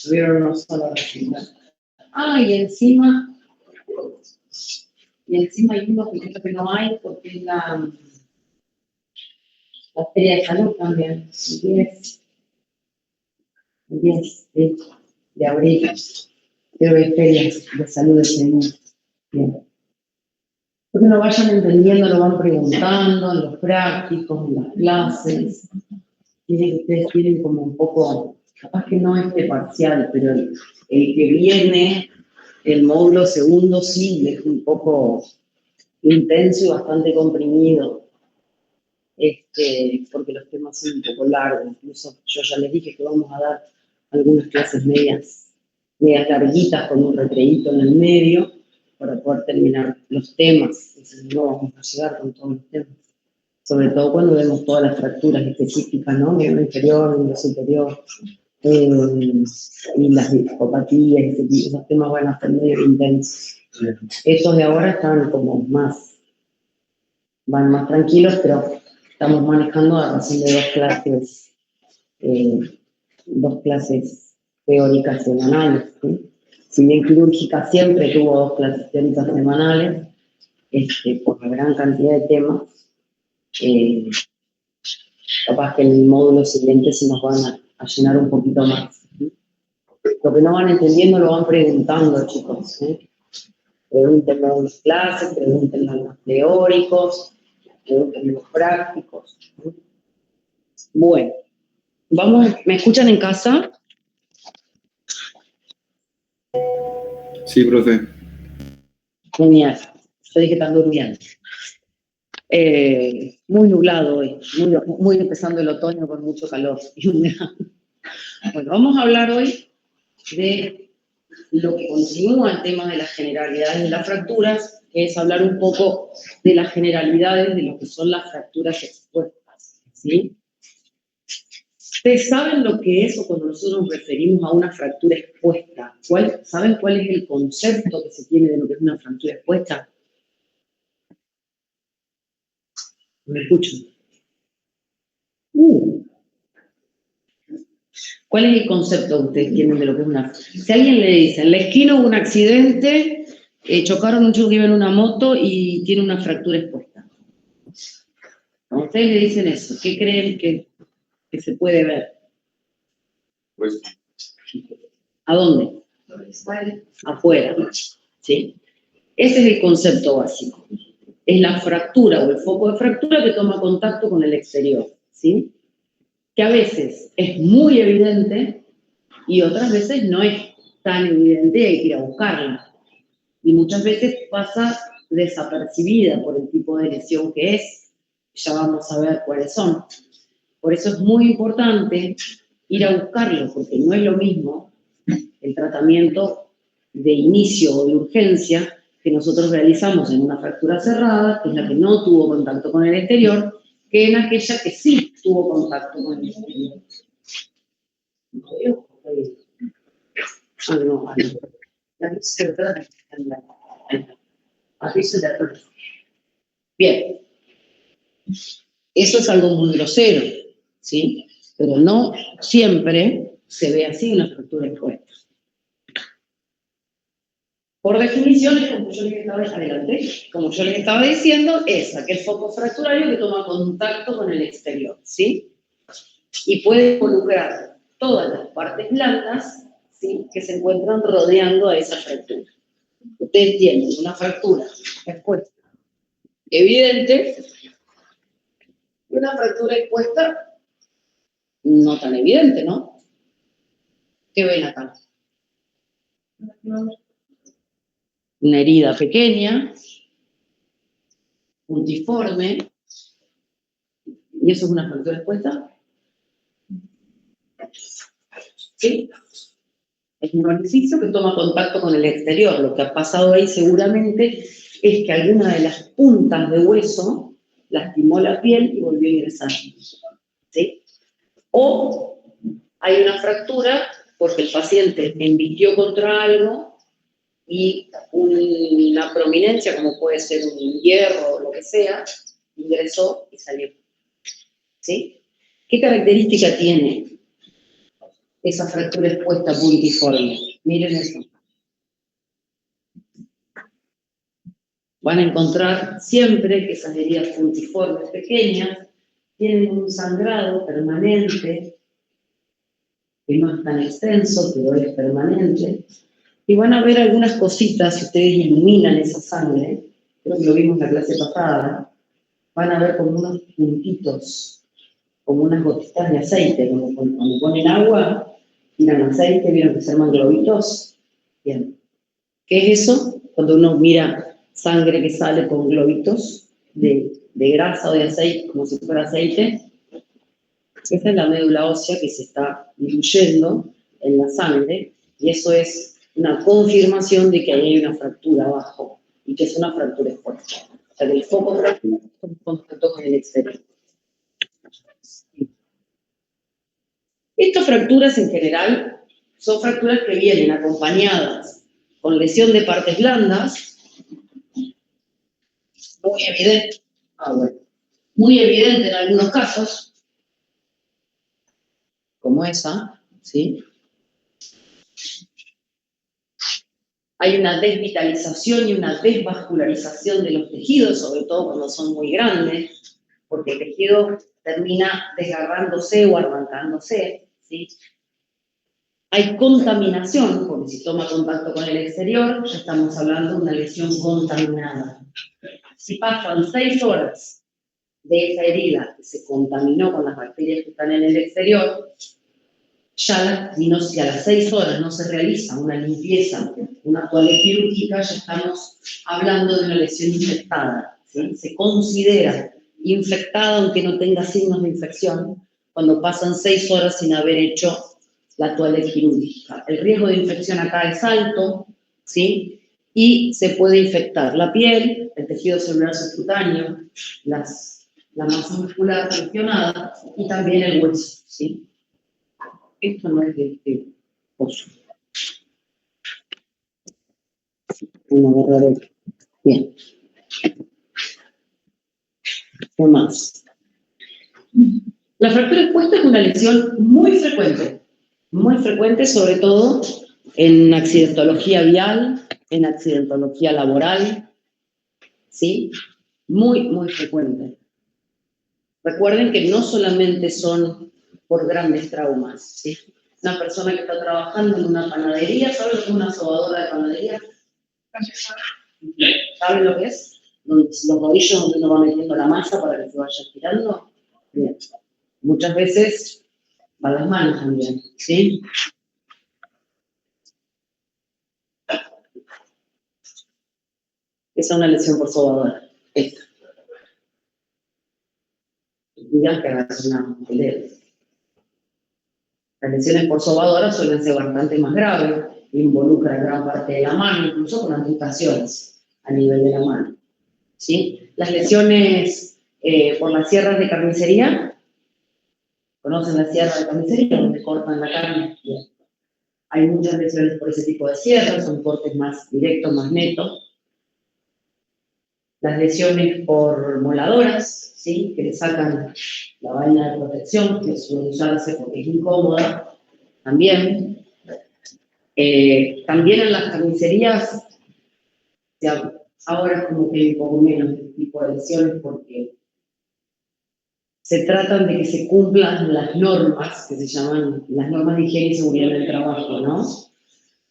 Tuvieron una sola receta. Y encima hay uno que creo que no hay porque es la Feria de Salud también, el 10 de abril, creo que hay ferias de salud ese día. Bien. Porque lo vayan entendiendo, lo van preguntando en los prácticos, en las clases. Tienen que ustedes tienen como un poco, capaz que no parcial, pero el que viene, el módulo segundo sí, es un poco intenso y bastante comprimido. Porque los temas son un poco largos, incluso yo ya les dije que vamos a dar algunas clases medias larguitas con un recreíto en el medio para poder terminar los temas, entonces no vamos a llegar con todos los temas, sobre todo cuando vemos todas las fracturas específicas, ¿no? Miembro inferior, miembro superior, y las discopatías, esos temas van a ser medio intensos. Estos de ahora están como van más tranquilos, pero estamos manejando a razón de dos clases teóricas semanales, ¿sí? Si bien quirúrgica siempre tuvo 2 clases teóricas semanales, por la gran cantidad de temas, capaz que en el módulo siguiente se nos van a llenar un poquito más, ¿sí? Lo que no van entendiendo lo van preguntando, chicos, ¿sí? Pregúntenlo en las clases, pregúntenlo en los teóricos, pregúntenlo en los prácticos, ¿sí? Bueno, ¿me escuchan en casa? Sí, profe. Genial. Yo dije que están durmiendo. Muy nublado hoy, muy empezando el otoño con mucho calor y humedad. Bueno, vamos a hablar hoy de lo que continúa el tema de las generalidades de las fracturas, que es hablar un poco de las generalidades de lo que son las fracturas expuestas, ¿sí? ¿Ustedes saben lo que es o cuando nosotros nos referimos a una fractura expuesta? ¿Saben cuál es el concepto que se tiene de lo que es una fractura expuesta? ¿Me escuchan? ¿Cuál es el concepto que ustedes tienen de lo que es una? Si a alguien le dice, en la esquina hubo un accidente, chocaron un chico que iba en una moto y tiene una fractura expuesta. Cuando ustedes le dicen eso, ¿qué creen que se puede ver? Pues, ¿A dónde? Afuera, ¿sí? Ese es el concepto básico. Es la fractura o el foco de fractura que toma contacto con el exterior, ¿sí? Que a veces es muy evidente y otras veces no es tan evidente y hay que ir a buscarla. Y muchas veces pasa desapercibida por el tipo de lesión que es. Ya vamos a ver cuáles son. Por eso es muy importante ir a buscarlo, porque no es lo mismo el tratamiento de inicio o de urgencia que nosotros realizamos en una fractura cerrada, que es la que no tuvo contacto con el exterior, que en aquella que sí tuvo contacto con el exterior. Bien, eso es algo muy grosero, ¿sí? Pero no siempre se ve así una fractura expuesta. Por definición, como yo les estaba diciendo, es aquel foco fracturario que toma contacto con el exterior, ¿sí? Y puede involucrar todas las partes blandas, ¿sí?, que se encuentran rodeando a esa fractura. Ustedes tienen una fractura expuesta evidente y una fractura expuesta no tan evidente, ¿no? ¿Qué ven acá? Una herida pequeña, puntiforme, ¿y eso es una fractura expuesta? ¿Sí? Es un orificio que toma contacto con el exterior. Lo que ha pasado ahí seguramente es que alguna de las puntas de hueso lastimó la piel y volvió a ingresar, ¿sí? O hay una fractura porque el paciente embitió contra algo y una prominencia, como puede ser un hierro o lo que sea, ingresó y salió, ¿sí? ¿Qué característica tiene esa fractura expuesta puntiforme. Miren eso. Van a encontrar siempre que esas heridas puntiformes pequeñas tienen un sangrado permanente, que no es tan extenso, pero es permanente. Y van a ver algunas cositas, si ustedes iluminan esa sangre, creo que lo vimos en la clase pasada, van a ver como unos puntitos, como unas gotitas de aceite, como cuando ponen agua, tiran aceite, vieron que se llaman globitos. Bien. ¿Qué es eso? Cuando uno mira sangre que sale con globitos de grasa o de aceite, como si fuera aceite. Esa es la médula ósea que se está diluyendo en la sangre, y eso es una confirmación de que ahí hay una fractura abajo, y que es una fractura expuesta. O sea, que el foco fractura es un contacto con el exterior. Estas fracturas en general son fracturas que vienen acompañadas con lesión de partes blandas, muy evidente en algunos casos, como esa, ¿sí? Hay una desvitalización y una desvascularización de los tejidos, sobre todo cuando son muy grandes, porque el tejido termina desgarrándose o arrancándose, ¿sí? Hay contaminación, porque si toma contacto con el exterior, ya estamos hablando de una lesión contaminada. Si pasan 6 horas de esa herida que se contaminó con las bacterias que están en el exterior, si a las 6 horas no se realiza una limpieza, una toaleta quirúrgica, ya estamos hablando de una lesión infectada, ¿sí? Se considera infectada aunque no tenga signos de infección cuando pasan 6 horas sin haber hecho la toaleta quirúrgica. El riesgo de infección acá es alto, ¿sí? Y se puede infectar la piel, el tejido celular subcutáneo, la masa muscular lesionada y también el hueso, ¿sí? Esto no es de este pozo. Una agarradera. Bien. ¿Qué más? La fractura expuesta es una lesión muy frecuente, sobre todo en accidentología vial, en accidentología laboral, ¿sí? Muy frecuente. Recuerden que no solamente son por grandes traumas, ¿sí? Una persona que está trabajando en una panadería, ¿sabe lo que es una sobadora de panadería? ¿Saben lo que es? Los rodillos donde uno va metiendo la masa para que se vaya estirando. Bien. Muchas veces va a las manos también, ¿sí? Esa es una lesión por sobadora. Esta. Digan que hagas una pelea. Las lesiones por sobadora suelen ser bastante más graves, involucran gran parte de la mano, incluso con amputaciones a nivel de la mano, ¿sí? Las lesiones por las sierras de carnicería, ¿conocen la sierra de carnicería donde cortan la carne? Bien. Hay muchas lesiones por ese tipo de sierras, son cortes más directos, más netos. Las lesiones por moladoras, ¿sí? Que le sacan la vaina de protección, que suele usarse porque es incómoda, también. También en las carnicerías, ahora es como que hay un poco menos este tipo de lesiones porque se tratan de que se cumplan las normas, que se llaman las normas de higiene y seguridad del trabajo, ¿no?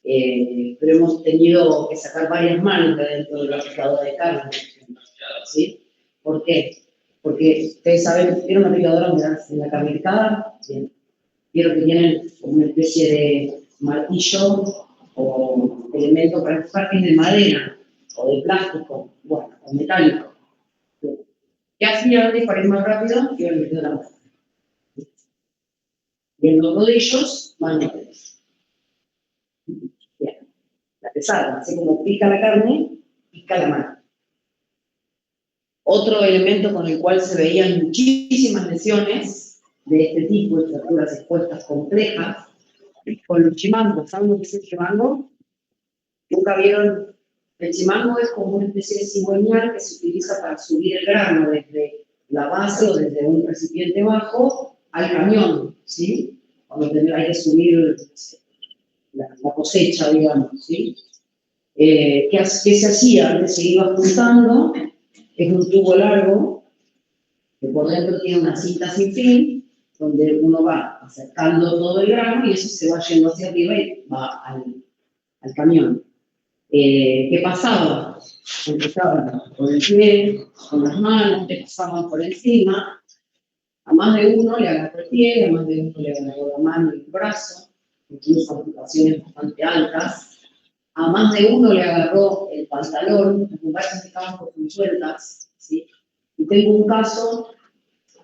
Pero hemos tenido que sacar varias manos de dentro de la picadora de carne, ¿sí? ¿Por qué? Porque ustedes saben, ¿vieron una picadora en la carne picada? Bien. Vieron que tienen una especie de martillo o elemento para empujar que es de madera o de plástico, bueno, o metálico. Bien. ¿Qué hacía antes para ir más rápido? Iban metiendo la mano. Y en los rodillos van metidos. Bien. La pesada, así como pica la carne, pica la mano. Otro elemento con el cual se veían muchísimas lesiones de este tipo, de fracturas expuestas complejas, con los chimangos. ¿Saben lo que es el chimango? ¿Nunca vieron? El chimango es como una especie de cigüeñal que se utiliza para subir el grano desde la base o desde un recipiente bajo al cañón, ¿sí? cuando hay que subir la cosecha, digamos, ¿sí? ¿Qué se hacía? Antes se iba juntando, es un tubo largo, que por dentro tiene una cinta sin fin, donde uno va acercando todo el grano y eso se va yendo hacia arriba y va al camión. ¿Qué pasaba? Empezaban con el pie, con las manos, te pasaban por encima. A más de uno le agarró el pie, a más de uno le agarró la mano y el brazo, incluso amputaciones bastante altas. A más de uno le agarró el pantalón, las bombachas estaban por sueltas, ¿sí? Y tengo un caso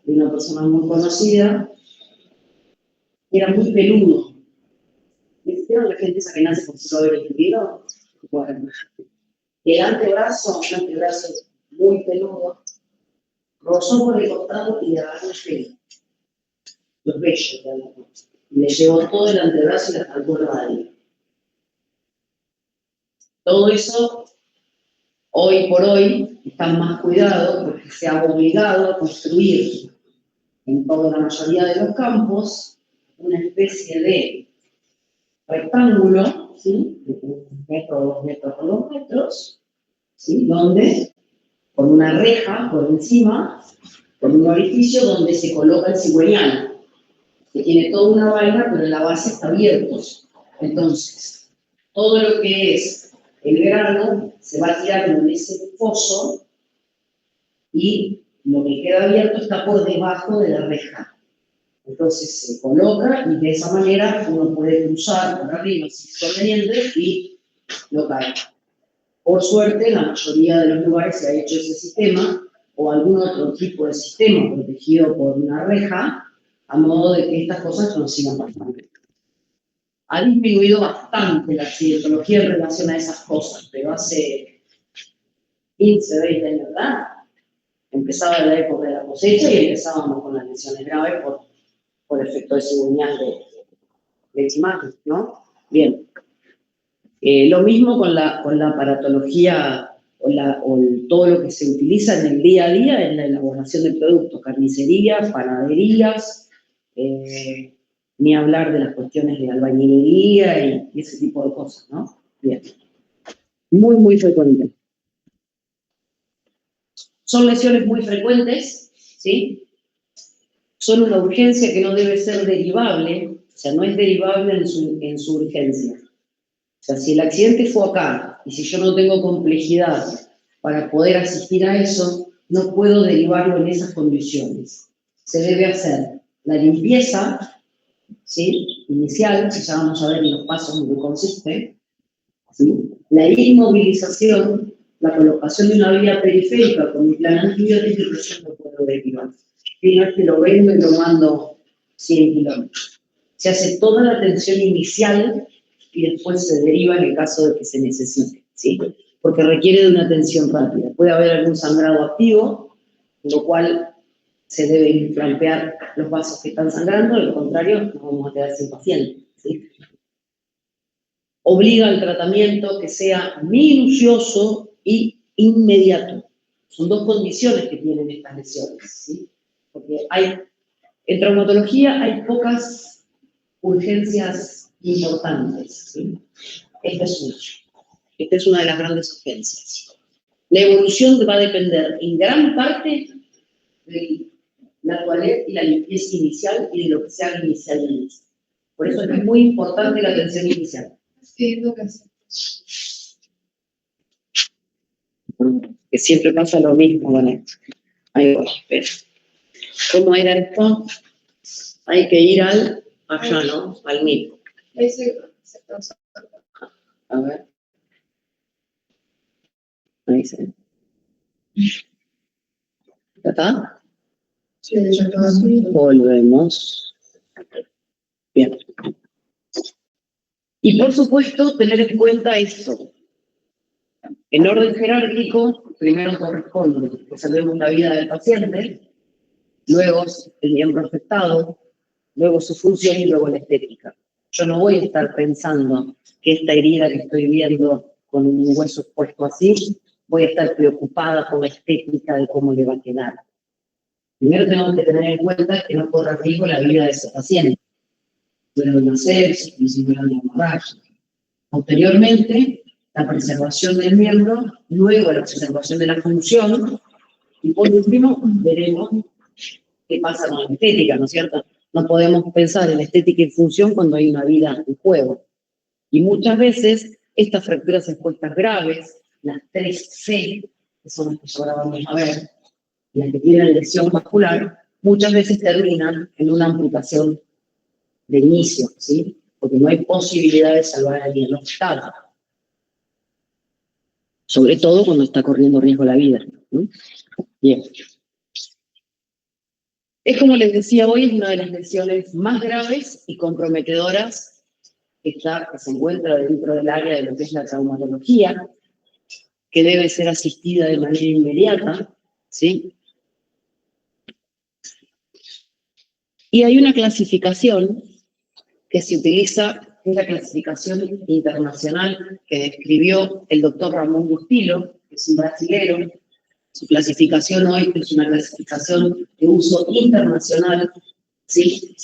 de una persona muy conocida, que era muy peludo. ¿Vieron la gente esa que nace con su haber escribido? Bueno, el antebrazo, un antebrazo muy peludo, rozó por el costado y le agarró el pelo, los vellos de la cosa. Y le llevó todo el antebrazo y la salvó la radio. Todo eso, hoy por hoy, está más cuidado porque se ha obligado a construir en toda la mayoría de los campos una especie de rectángulo, ¿sí? De 1 metro, 2 metros por 2 metros, ¿sí? Donde, con una reja por encima, con un orificio donde se coloca el cigüeñal, que tiene toda una vaina, pero en la base está abierto. Entonces, todo lo que es el grano se va tirando en ese foso y lo que queda abierto está por debajo de la reja. Entonces se coloca y de esa manera uno puede cruzar por arriba si es conveniente y no cae. Por suerte, en la mayoría de los lugares se ha hecho ese sistema o algún otro tipo de sistema protegido por una reja, a modo de que estas cosas no sigan pasando. Ha disminuido bastante la accidentología en relación a esas cosas, pero hace 15, 20 años, ¿verdad? Empezaba la época de la cosecha y empezábamos con las lesiones graves por efecto de cigüeñal de chimaje, ¿no? Bien. Lo mismo con la aparatología todo lo que se utiliza en el día a día en la elaboración de productos, carnicerías, panaderías, ni hablar de las cuestiones de albañilería y ese tipo de cosas, ¿no? Bien. Muy, muy frecuente. Son lesiones muy frecuentes, ¿sí? Son una urgencia que no debe ser derivable, o sea, no es derivable en su urgencia. O sea, si el accidente fue acá y si yo no tengo complejidad para poder asistir a eso, no puedo derivarlo en esas condiciones. Se debe hacer la limpieza, ¿sí? Inicial, que ya vamos a ver en los pasos en que consiste, ¿sí? La inmovilización, la colocación de una vía periférica con un plan antibiótico y recién lo puedo derivar. Y no es que lo vendo y lo mando 100 kilómetros. Se hace toda la atención inicial y después se deriva en el caso de que se necesite, ¿sí? Porque requiere de una atención rápida. Puede haber algún sangrado activo, lo cual se debe implantar los vasos que están sangrando, de lo contrario nos vamos a quedar sin paciente, ¿sí? Obliga al tratamiento que sea minucioso y inmediato. Son dos condiciones que tienen estas lesiones, ¿sí? Porque en traumatología hay pocas urgencias importantes, ¿sí? Esta es una de las grandes urgencias. La evolución va a depender en gran parte de la toaleta y la limpieza inicial y de lo que se haga inicialmente. Por eso es muy importante la atención inicial. Que siempre pasa lo mismo, ¿vale? Ahí voy, espera. ¿Cómo era esto? Hay que ir allá, ¿no? Al mismo. A ver. Ahí se. ¿Ya está? Sí, ya está. Volvemos. Bien. Y por supuesto, tener en cuenta esto. En orden jerárquico, primero corresponde que salvemos la vida del paciente, luego el miembro afectado, luego su función y luego la estética. Yo no voy a estar pensando que esta herida que estoy viendo con un hueso expuesto así, voy a estar preocupada por la estética de cómo le va a quedar. Primero tenemos que tener en cuenta que no corre riesgo la vida de ese paciente. fuera de una sepsis, como si fuera una hemorragia. Posteriormente, la preservación del miembro, luego la preservación de la función, y por último, veremos qué pasa con la estética, ¿no es cierto? No podemos pensar en estética y función cuando hay una vida en juego. Y muchas veces, estas fracturas expuestas graves, las 3C, que son las que ahora vamos a ver, las que tienen lesión vascular, muchas veces terminan en una amputación de inicio, ¿sí? Porque no hay posibilidad de salvar a alguien en hospital. Sobre todo cuando está corriendo riesgo la vida, ¿no? Bien. Es como les decía hoy, es una de las lesiones más graves y comprometedoras que se encuentra dentro del área de lo que es la traumatología, que debe ser asistida de manera inmediata, ¿sí? Y hay una clasificación que se utiliza, que es la clasificación internacional que describió el doctor Ramón Bustillo, que es un brasilero. Su clasificación hoy es una clasificación de uso internacional, ¿sí?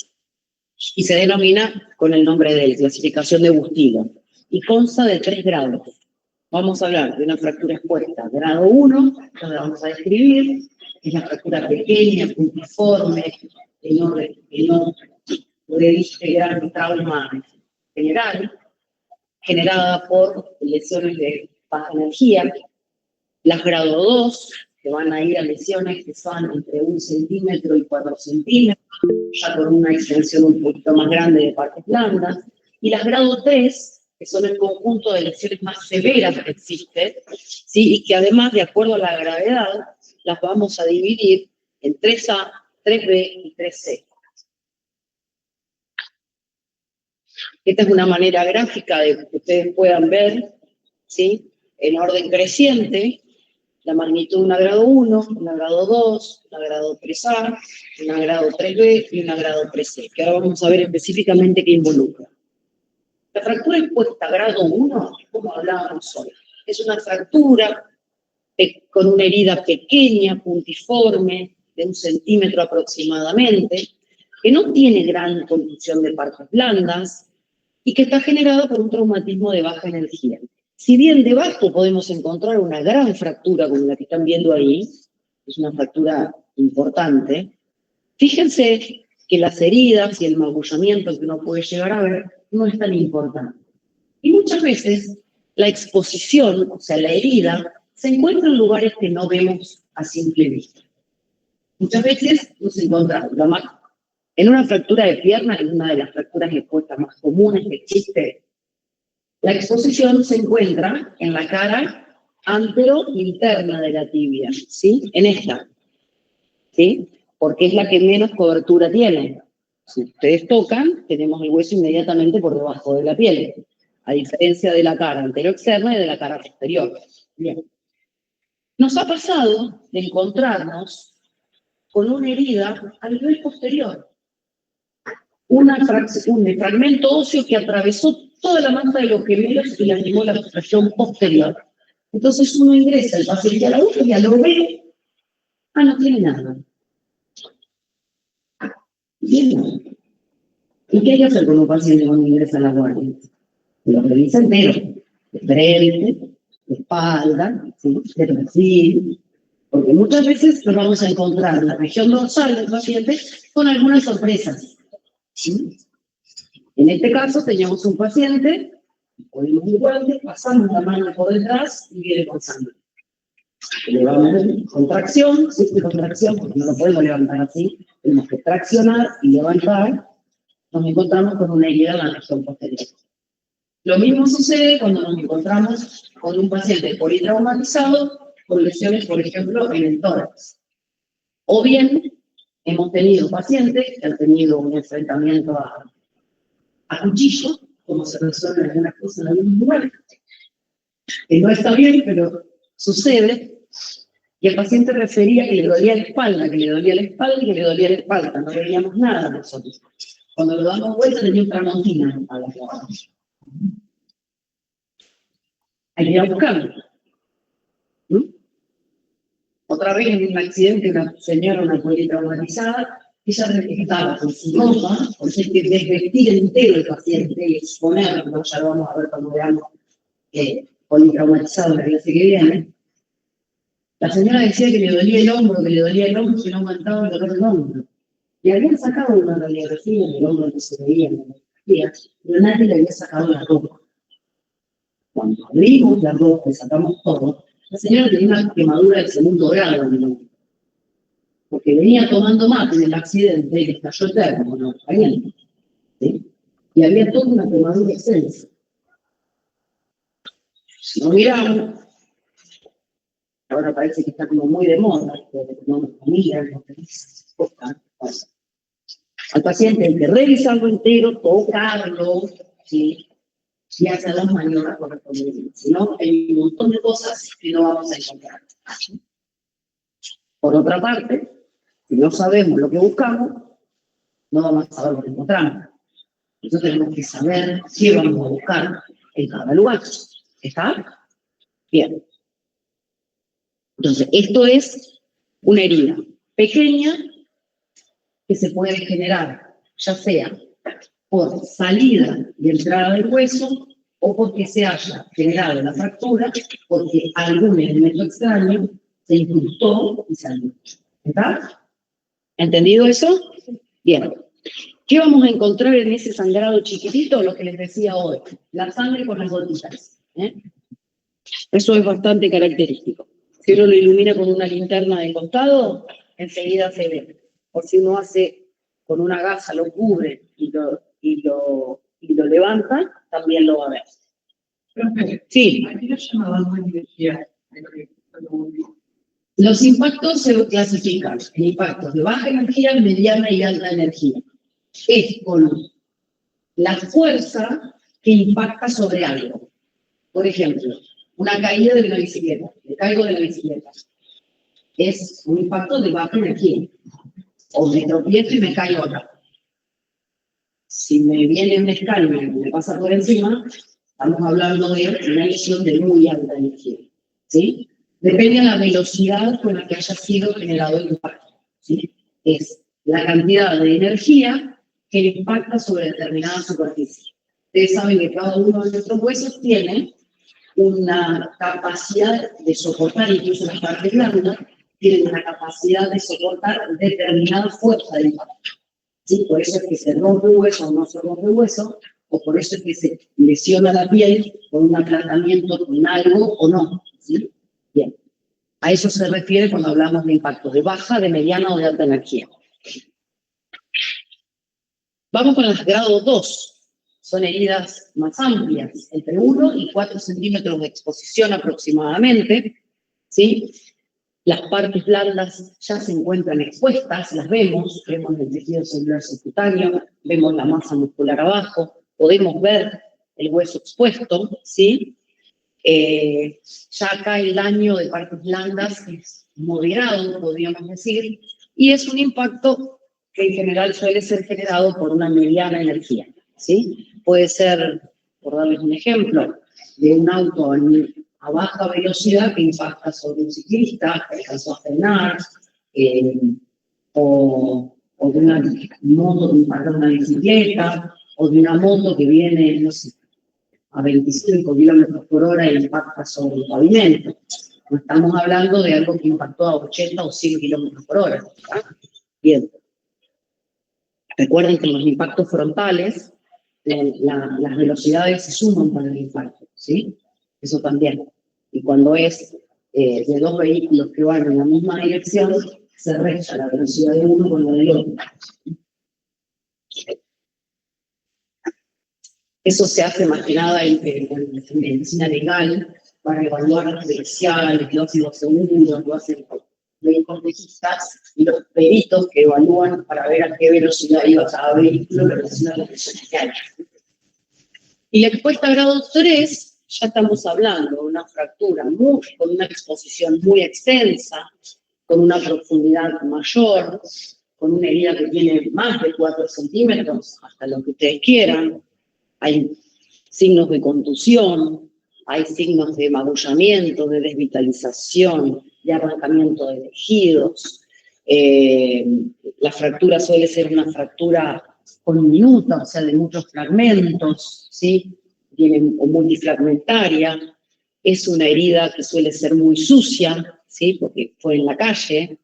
Y se denomina con el nombre de él, clasificación de Bustillo. Y consta de 3 grados. Vamos a hablar de una fractura expuesta, grado 1, que la vamos a describir, es la fractura pequeña, puntiforme, que no puede generar trauma general, generada por lesiones de baja energía. Las grado 2, que van a ir a lesiones que son entre 1 centímetro y 4 centímetros, ya con una extensión un poquito más grande de partes blandas. Y las grado 3, que son el conjunto de lesiones más severas que existe, ¿sí? Y que además, de acuerdo a la gravedad, las vamos a dividir en 3A, 3B y 3C. Esta es una manera gráfica de que ustedes puedan ver, ¿sí? En orden creciente, la magnitud de una grado 1, una grado 2, una grado 3A, una grado 3B y una grado 3C, que ahora vamos a ver específicamente qué involucra. La fractura expuesta grado 1, como hablábamos hoy, es una fractura con una herida pequeña, puntiforme, de 1 centímetro aproximadamente, que no tiene gran contusión de partes blandas y que está generada por un traumatismo de baja energía. Si bien debajo podemos encontrar una gran fractura como la que están viendo ahí, es una fractura importante, fíjense que las heridas y el magullamiento que uno puede llegar a ver no es tan importante. Y muchas veces la exposición, o sea, la herida, se encuentra en lugares que no vemos a simple vista. Muchas veces nos encontramos en una fractura de pierna, en una de las fracturas expuestas más comunes que existe. La exposición se encuentra en la cara antero-interna de la tibia, ¿sí? En esta, ¿sí? Porque es la que menos cobertura tiene. Si ustedes tocan, tenemos el hueso inmediatamente por debajo de la piel, a diferencia de la cara antero-externa y de la cara posterior. Bien. Nos ha pasado de encontrarnos con una herida a nivel posterior. Un fragmento óseo que atravesó toda la masa de los gemelos y lastimó la región posterior. Entonces uno ingresa el paciente a la UCI y lo ve, no tiene nada. Bien. ¿Y qué hay que hacer con un paciente cuando ingresa a la guardia? Lo revisa entero, de frente, de espalda, ¿sí? De perfil, porque muchas veces nos vamos a encontrar en la región dorsal del paciente con algunas sorpresas, ¿sí? En este caso teníamos un paciente, ponemos un guante, pasamos la mano por detrás y viene con sangre. Le vamos a dar contracción, ¿sí? Contracción, porque no lo podemos levantar así, tenemos que traccionar y levantar, nos encontramos con una herida en la región posterior. Lo mismo sucede cuando nos encontramos con un paciente politraumatizado con lesiones, por ejemplo, en el tórax. O bien, hemos tenido pacientes que han tenido un enfrentamiento a cuchillo, como se resuelve en algunas cosas en algunos lugares, que no está bien, pero sucede, y el paciente refería que le dolía la espalda, que le dolía la espalda y que le dolía la espalda, no veíamos nada nosotros. Cuando lo damos vuelta tenía un tramontina a la espalda. Hay que ir a buscarlo. Otra vez en un accidente, una señora, una politraumatizada, ella estaba con su ropa, porque hay que desvestir entero el paciente y exponerlo, ya lo vamos a ver cuando veamos politraumatizado la clase que viene. La señora decía que le dolía el hombro, que no aguantaba el dolor del hombro. Le habían sacado una radiografía en el hombro que se veía en la radiografía, pero nadie le había sacado la ropa. Cuando abrimos la ropa y sacamos todo, la señora tenía una quemadura de segundo grado en el hombro. Porque venía tomando mate en el accidente y le estalló el termo, ¿no? Caliente. ¿Sí? Y había toda una quemadura extensa. Lo miramos. Ahora parece que está como muy de moda, no nos miran, no al paciente hay que revisarlo entero, tocarlo, ¿sí? Y hacer las maniobras correspondientes. Si no, hay un montón de cosas que no vamos a encontrar. Por otra parte, si no sabemos lo que buscamos, no vamos a saber lo que encontramos. Entonces tenemos que saber qué vamos a buscar en cada lugar. ¿Está? Bien. Entonces, esto es una herida pequeña que se puede generar, ya sea por salida y entrada del hueso, o porque se haya generado la fractura, porque algún elemento extraño se incrustó y salió. ¿Está? ¿Entendido eso? Bien. ¿Qué vamos a encontrar en ese sangrado chiquitito? Lo que les decía hoy, la sangre con las gotitas. Eso es bastante característico. Si uno lo ilumina con una linterna de costado, enseguida se ve. O si uno hace con una gasa, lo cubre y lo levanta, también lo va a ver. Sí. Los impactos se clasifican en impactos de baja energía, mediana y alta energía. Es con la fuerza que impacta sobre algo. Por ejemplo, una caída de una bicicleta. Me caigo de la bicicleta. Es un impacto de baja energía. O me tropiezo y me caigo acá. Si me viene un escalón y me pasa por encima, estamos hablando de una lesión de muy alta energía. ¿Sí? Depende de la velocidad con la que haya sido generado el impacto. ¿Sí? Es la cantidad de energía que impacta sobre determinada superficie. Ustedes saben que cada uno de nuestros huesos tiene una capacidad de soportar, incluso las partes blandas, tienen una capacidad de soportar determinada fuerza de impacto. ¿Sí? Por eso es que se rompe el hueso o no se rompe el hueso, o por eso es que se lesiona la piel con un aplatamiento con algo o no. ¿Sí? Bien. A eso se refiere cuando hablamos de impactos de baja, de mediana o de alta energía. Vamos con el grado 2. Son heridas más amplias, entre 1 y 4 centímetros de exposición aproximadamente. ¿Sí? Las partes blandas ya se encuentran expuestas, las vemos el tejido celular subcutáneo, vemos la masa muscular abajo, podemos ver el hueso expuesto, ¿sí? Ya acá el daño de partes blandas es moderado, podríamos decir, y es un impacto que en general suele ser generado por una mediana energía, ¿sí? Puede ser, por darles un ejemplo, de un auto a baja velocidad que impacta sobre un ciclista que alcanzó a frenar, o de una moto que impacta una bicicleta, o de una moto que viene, no sé, a 25 kilómetros por hora e impacta sobre el pavimento. No estamos hablando de algo que impactó a 80 o 100 kilómetros por hora. Bien. Recuerden que en los impactos frontales las velocidades se suman para el impacto, ¿sí? Eso también. Y cuando es de dos vehículos que van en la misma dirección, se resta la velocidad de uno con la del otro. Eso se hace más que nada en medicina legal para evaluar las periciales, los ácidos seguros, lo hacen médicos legistas y los peritos que evalúan para ver a qué velocidad iba cada vehículo en relación a las lesiones que hay. Y la expuesta a grado 3, ya estamos hablando de una fractura con una exposición muy extensa, con una profundidad mayor, con una herida que tiene más de 4 centímetros, hasta lo que ustedes quieran. Hay signos de contusión, hay signos de magullamiento, de desvitalización, de arrancamiento de tejidos, La fractura suele ser una fractura conminuta, o sea, de muchos fragmentos, ¿sí? Viene o multifragmentaria. Es una herida que suele ser muy sucia, ¿sí? Porque fue en la calle.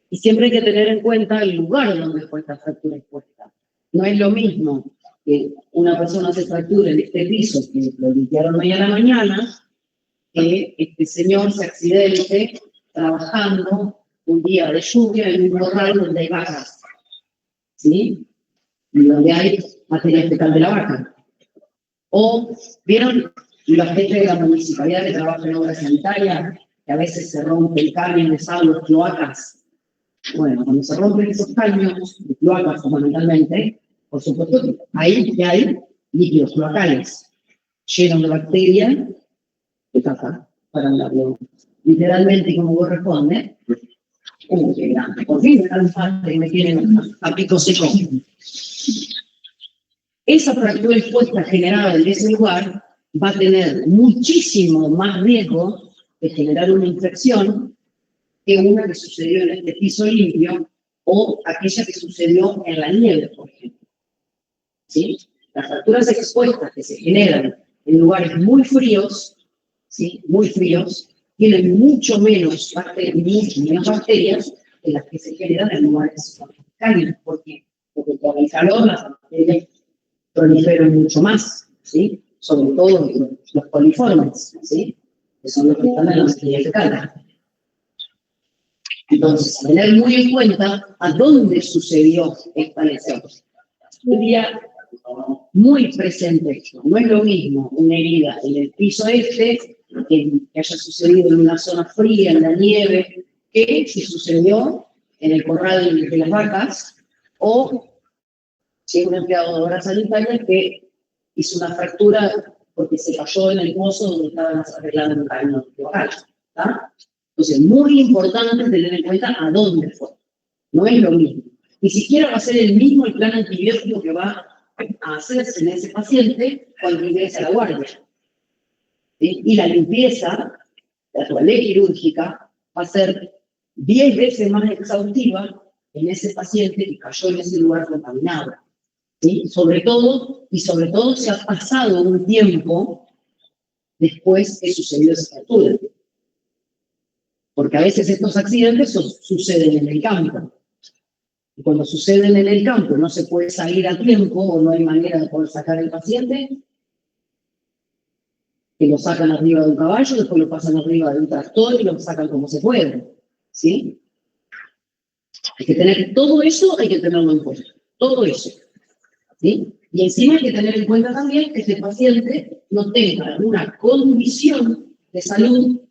Y siempre hay que tener en cuenta el lugar donde fue esta fractura expuesta. No es lo mismo que una persona se fracture en este piso, que lo limpiaron hoy a la mañana, que este señor se accidente trabajando un día de lluvia en un corral donde hay vacas, ¿sí? Y donde hay materia fecal de la vaca. O, ¿vieron la gente de la municipalidad que trabaja en obras sanitarias, que a veces se rompe el caño de aguas, cloacas? Bueno, cuando se rompen esos caños, de cloacas fundamentalmente, por supuesto, ahí que hay líquidos cloacales, llenos de bacterias, de caca, para hablarlo literalmente como corresponde. Qué grande, por fin me tienen a pico seco. Esa fractura expuesta generada en ese lugar va a tener muchísimo más riesgo de generar una infección que una que sucedió en este piso limpio o aquella que sucedió en la nieve, por ejemplo. ¿Sí? Las fracturas expuestas que se generan en lugares muy fríos, ¿sí? Muy fríos, tienen mucho menos bacterias que las que se generan en lugares cálidos. ¿Por qué? Porque con el calor las bacterias proliferan mucho más, ¿sí? Sobre todo los coliformes, ¿sí? Que son los que están en la materia fecal. Entonces, tener muy en cuenta a dónde sucedió esta lesión. Sería muy presente esto. No es lo mismo una herida en el piso que haya sucedido en una zona fría, en la nieve, que si sucedió en el corral de las vacas, o si un empleado de obras sanitarias que hizo una fractura porque se cayó en el pozo donde estaban arreglando un caño local. Entonces, muy importante tener en cuenta a dónde fue. No es lo mismo. Ni siquiera va a ser el mismo el plan antibiótico que va a hacerse en ese paciente cuando ingrese a la guardia. ¿Sí? Y la limpieza, la toalé quirúrgica, va a ser 10 veces más exhaustiva en ese paciente que cayó en ese lugar contaminado. ¿Sí? Sobre todo si ha pasado un tiempo después que sucedió esa fractura. Porque a veces estos accidentes suceden en el campo. Y cuando suceden en el campo no se puede salir a tiempo o no hay manera de poder sacar al paciente, que lo sacan arriba de un caballo, después lo pasan arriba de un tractor y lo sacan como se puede. ¿Sí? Hay que tener todo eso, hay que tenerlo en cuenta. Todo eso. ¿Sí? Y encima hay que tener en cuenta también que este paciente no tenga alguna condición de salud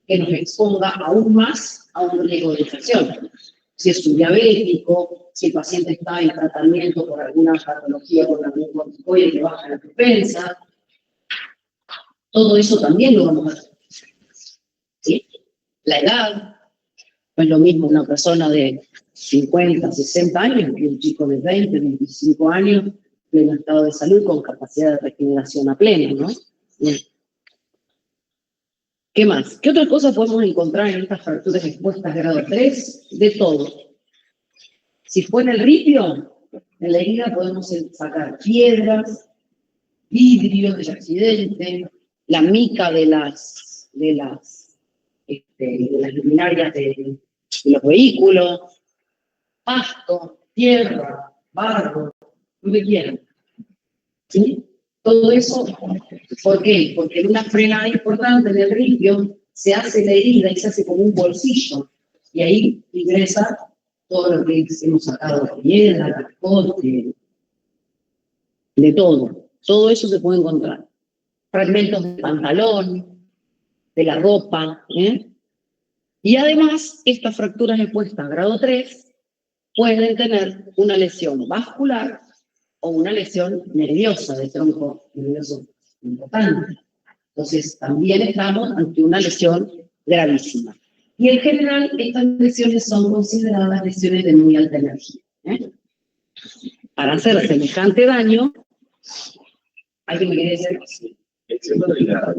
que nos exponga aún más a un riesgo de infección. Si es un diabético, si el paciente está en tratamiento por alguna patología, por algún corticoide que baja la defensa, todo eso también lo vamos a hacer. ¿Sí? La edad, no es lo mismo una persona de 50, 60 años que un chico de 20, 25 años, en estado de salud con capacidad de regeneración a pleno, ¿no? Bien. ¿Qué más? ¿Qué otra cosa podemos encontrar en estas fracturas expuestas grado 3? De todo. Si fue en el ripio, en la herida podemos sacar piedras, vidrio del accidente, la mica de las luminarias de los vehículos, pasto, tierra, barro, lo que quieran. ¿Sí? Todo eso, ¿por qué? Porque en una frenada importante en el ripio se hace la herida y se hace como un bolsillo. Y ahí ingresa todo lo que hemos sacado de piedra, cascote, de todo. Todo eso se puede encontrar. Fragmentos de pantalón, de la ropa. Y además, estas fracturas expuestas grado 3 pueden tener una lesión vascular o una lesión nerviosa, de tronco nervioso importante. Entonces, también estamos ante una lesión gravísima. Y en general, estas lesiones son consideradas lesiones de muy alta energía. Para hacer semejante daño, ¿alguien me quiere decir? El tema de la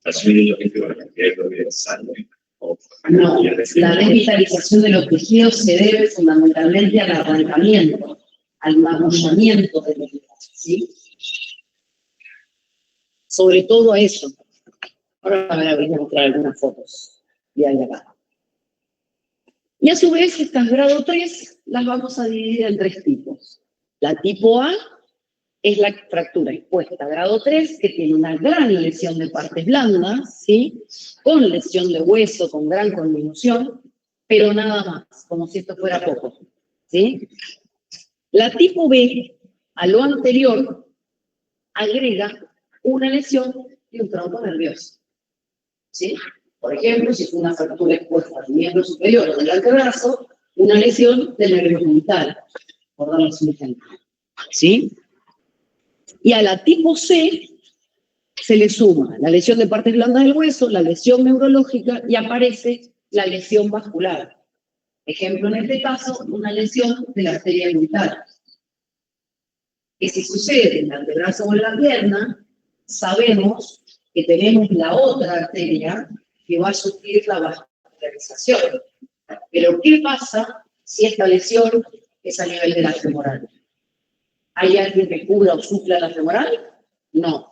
asumiendo que la cantidad de sangre No, la desvitalización de los tejidos se debe fundamentalmente al arrancamiento, al magullamiento de los tejidos, ¿sí? Sobre todo a eso. Ahora voy a mostrar algunas fotos de ahí acá. Y a su vez, estas grado 3 las vamos a dividir en 3 tipos. La tipo A es la fractura expuesta grado 3, que tiene una gran lesión de partes blandas, ¿sí? Con lesión de hueso, con gran conminución, pero nada más, como si esto fuera poco, ¿sí? La tipo B, a lo anterior, agrega una lesión y un tronco nervioso, ¿sí? Por ejemplo, si fue una fractura expuesta al miembro superior o del antebrazo, una lesión del nervio genital, por darles un ejemplo, ¿sí? Y a la tipo C se le suma la lesión de partes blandas del hueso, la lesión neurológica y aparece la lesión vascular. Ejemplo, en este caso, una lesión de la arteria genital. Que si sucede en el antebrazo o en la pierna, sabemos que tenemos la otra arteria que va a sufrir la vascularización. Pero, ¿qué pasa si esta lesión es a nivel de la femoral? ¿Hay alguien que cubra o supla la femoral? No.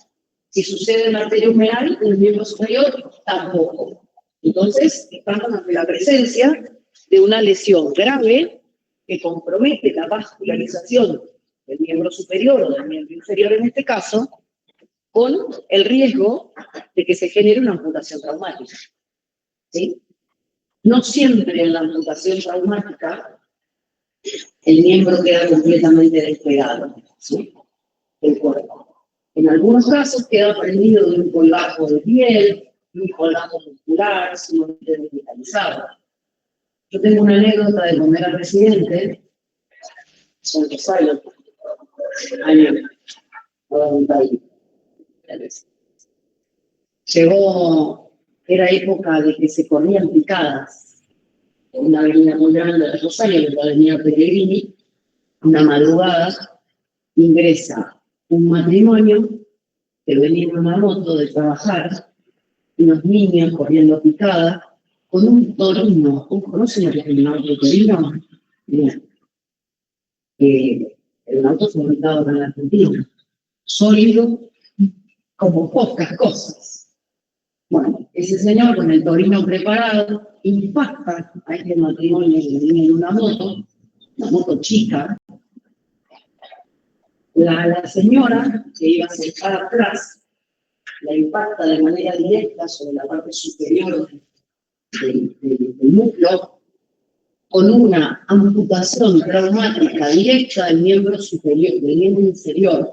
Si sucede en la arteria humeral, en el miembro superior, tampoco. Entonces, estamos ante la presencia de una lesión grave que compromete la vascularización del miembro superior o del miembro inferior en este caso, con el riesgo de que se genere una amputación traumática, ¿sí? No siempre en la amputación traumática el miembro queda completamente despegado, ¿sí? Del cuerpo. En algunos casos queda prendido de un colgajo de piel, de un colgajo muscular, sumamente desvitalizado. Yo tengo una anécdota de cuando era residente, son Rosario, año 90. Llegó, era época de que se corrían picadas en una avenida muy grande de Rosario, que es la avenida Pellegrini. Una madrugada ingresa un matrimonio que venía en una moto de trabajar, unos niños corriendo picadas, con un torino. ¿Conocen lo que es el auto torino? Bien. El auto fabricado acá en la Argentina, sólido como pocas cosas. Bueno, ese señor con el torino preparado impacta a este matrimonio que venía en una moto chica. La señora que iba sentada atrás la impacta de manera directa sobre la parte superior del núcleo, con una amputación traumática directa del miembro superior, del miembro inferior.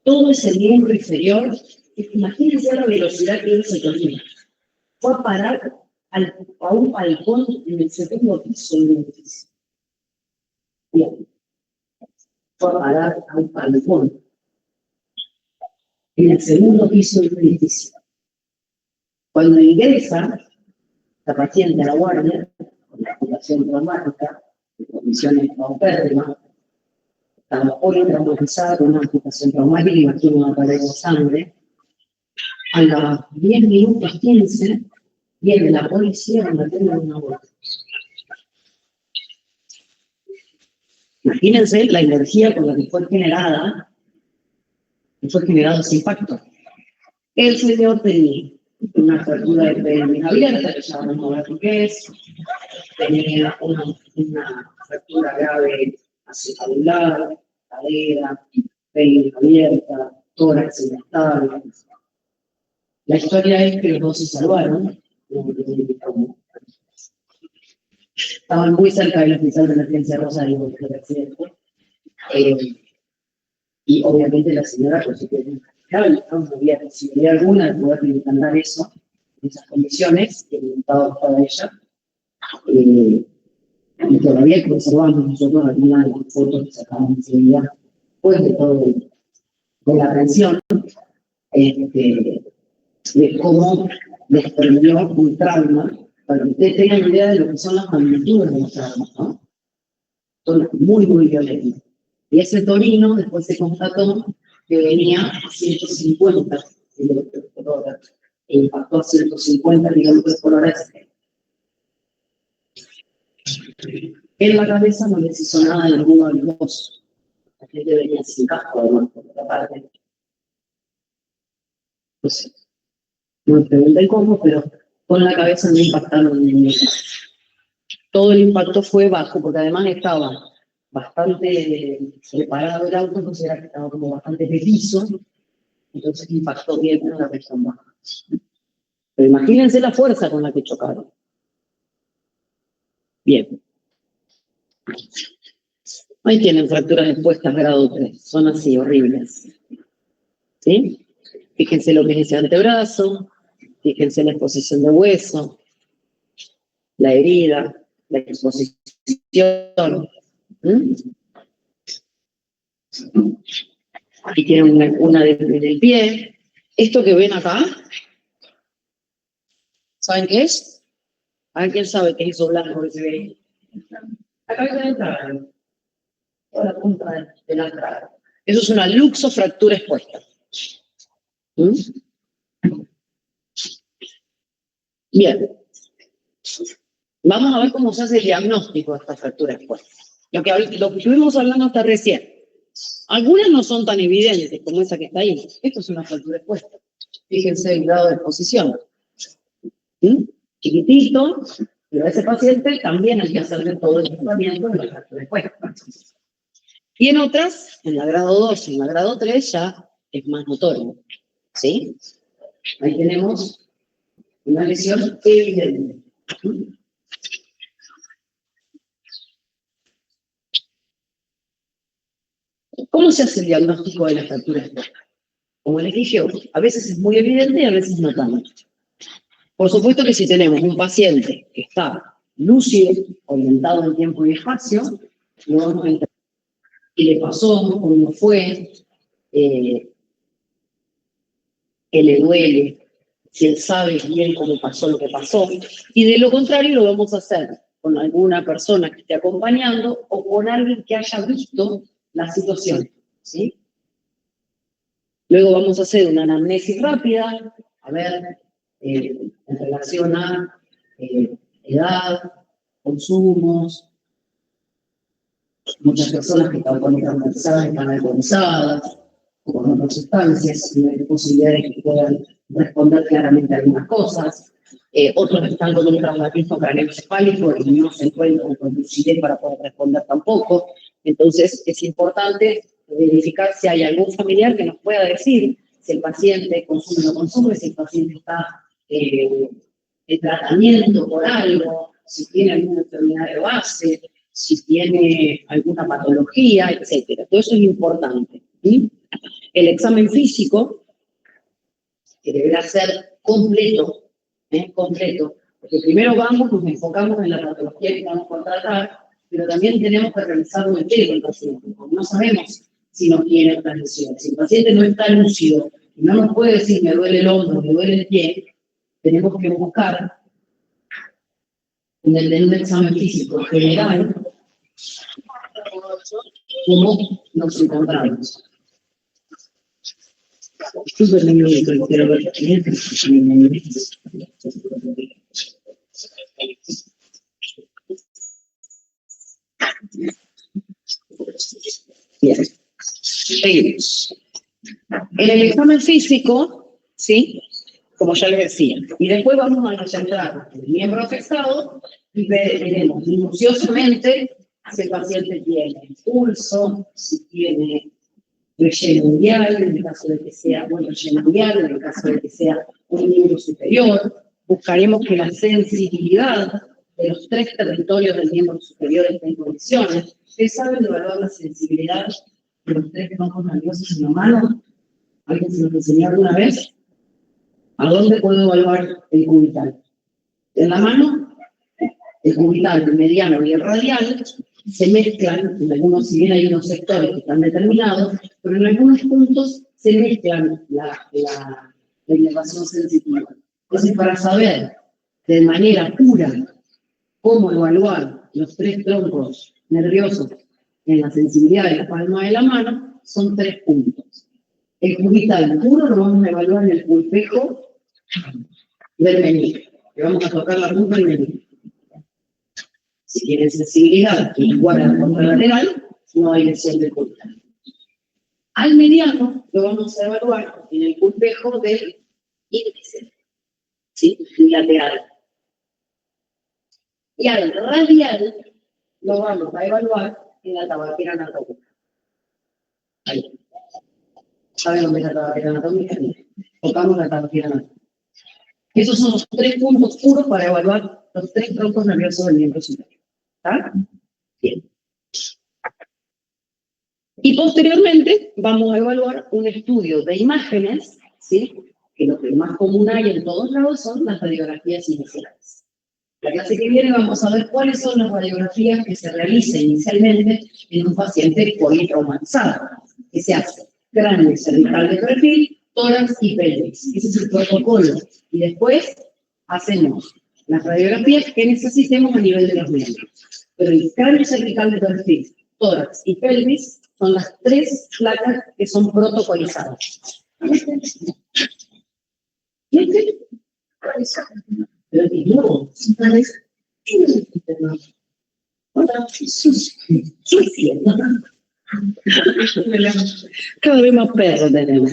Todo ese miembro inferior, imagínense la velocidad que ese tornillo. Fue a parar a un balcón en el segundo piso del edificio. Bien. Fue a parar a un balcón en el segundo piso del edificio. Cuando ingresa la paciente a la guardia, con la amputación traumática, en condiciones paupérrimas, estaba politraumatizada con una amputación traumática, imagino una pared de sangre. A las 10 minutos 15, viene la policía a meterle una bolsa. Imagínense la energía con la que fue generado ese impacto. El señor tenía una fractura de pelvis abierta, que ya vamos a ver qué es, tenía una fractura grave acetabular, cadera, pelvis abierta, tórax inestable. La historia es que los dos se salvaron, estaban muy cerca del hospital de emergencia Rosario del accidente, y obviamente la señora consiguió no había posibilidad alguna de poder intentar eso, en esas condiciones, que estaba ella, y todavía conservamos nosotros algunas de las fotos que sacamos enseguida, pues de todo, de la atención, de cómo desprendió un trauma, para que ustedes tengan idea de lo que son las magnitudes de los traumas, ¿no? Son muy, muy violentos. Y ese torino después se constató que venía a 150 kilómetros por hora, e impactó a 150 kilómetros por hora En la cabeza no les hizo nada de ninguno de los dos. La gente venía sin casco, además, por otra parte. No sé, no me pregunté cómo, pero con la cabeza no impactaron en ningún. Todo el impacto fue bajo, porque además estaba bastante preparado el auto, entonces era que estaba como bastante de piso, entonces impactó bien en la región baja. Pero imagínense la fuerza con la que chocaron. Bien. Ahí tienen fracturas expuestas grado 3, son así, horribles. ¿Sí? Fíjense lo que es ese antebrazo, fíjense la exposición de hueso, la herida, la exposición. Aquí tienen una del pie. Esto que ven acá, ¿saben qué es? ¿Alguien sabe qué es eso blanco que se ve ahí? La cabeza del cráneo. O la punta de la cara. Eso es una luxofractura expuesta. Bien. Vamos a ver cómo se hace el diagnóstico de esta fractura expuesta. Lo que estuvimos hablando hasta recién. Algunas no son tan evidentes como esa que está ahí. Esto es una fractura expuesta. Fíjense el grado de exposición. Chiquitito, pero a ese paciente también hay que hacerle todo el tratamiento de la fractura expuesta. Y en otras, en la grado 2 y en la grado 3, ya es más notorio. ¿Sí? Ahí tenemos una lesión evidente. ¿Cómo se hace el diagnóstico de la fractura expuesta? Como les dije hoy, a veces es muy evidente y a veces no tanto. Por supuesto que si tenemos un paciente que está lúcido, orientado en tiempo y espacio, lo vamos a entender. ¿Qué le pasó? ¿Cómo fue? ¿Qué le duele? Si él sabe bien cómo pasó lo que pasó. Y de lo contrario lo vamos a hacer con alguna persona que esté acompañando o con alguien que haya visto la situación. ¿Sí? Luego vamos a hacer una anamnesis rápida, a ver, en relación a edad, consumos. Muchas personas que están conectadas están alcoholizadas o con otras sustancias, y hay posibilidades de que puedan responder claramente a algunas cosas. Otros están con un traumatismo craneoencefálico y no se encuentran con lucidez para poder responder tampoco. Entonces, es importante verificar si hay algún familiar que nos pueda decir si el paciente consume o no consume, si el paciente está en tratamiento por algo, si tiene alguna enfermedad de base, si tiene alguna patología, etc. Todo eso es importante. ¿Sí? El examen físico, que deberá ser completo, completo, porque primero nos enfocamos en la patología que vamos a tratar, pero también tenemos que revisar un entero el paciente, porque no sabemos si no tiene otras lesiones. Si el paciente no está lúcido y no nos puede decir me duele el hombro, me duele el pie, tenemos que buscar en un examen físico general cómo nos encontramos. Bien. Seguimos. En el examen físico, ¿sí? Como ya les decía. Y después vamos a concentrar el miembro afectado y veremos minuciosamente si el paciente tiene pulso, si tiene relleno unguial, en el caso de que sea un relleno unguial, en el caso de que sea un miembro superior. Buscaremos que la sensibilidad de los 3 territorios del miembro superior esté en condiciones. ¿Ustedes saben evaluar la sensibilidad de los 3 troncos nerviosos en la mano? ¿Alguien se los enseñó alguna vez? ¿A dónde puedo evaluar el cubital? En la mano, el cubital, el mediano y el radial se mezclan, en algunos, si bien hay unos sectores que están determinados, pero en algunos puntos se mezclan la inervación sensitiva. Entonces, para saber de manera pura cómo evaluar los 3 troncos nerviosos en la sensibilidad de la palma de la mano, son 3 puntos. El cubital puro lo vamos a evaluar en el pulpejo del meñique, que vamos a tocar la punta del meñique. Si tienen sensibilidad igual al contralateral, no hay lesión del pulpar. Al mediano lo vamos a evaluar en el pulpejo del índice, ¿sí? Lateral. Y al radial lo vamos a evaluar en la tabacera anatómica. Ahí. ¿Saben dónde es la tabacera anatómica? Tocamos la tabacera anatómica. Esos son los 3 puntos puros para evaluar los 3 troncos nerviosos del miembro superior. ¿Está? Bien. Y posteriormente vamos a evaluar un estudio de imágenes, ¿sí? Que lo que más común hay en todos lados son las radiografías iniciales. La clase que viene vamos a ver cuáles son las radiografías que se realizan inicialmente en un paciente politraumatizado, que se hace cráneo cervical de perfil, tórax y pelvis. Ese es el protocolo. Y después hacemos las radiografías que necesitemos a nivel de los miembros. Pero el cráneo cervical de perfil, tórax y pelvis son las 3 placas que son protocolizadas. ¿Viste? Pero no, cada vez más perros tenemos.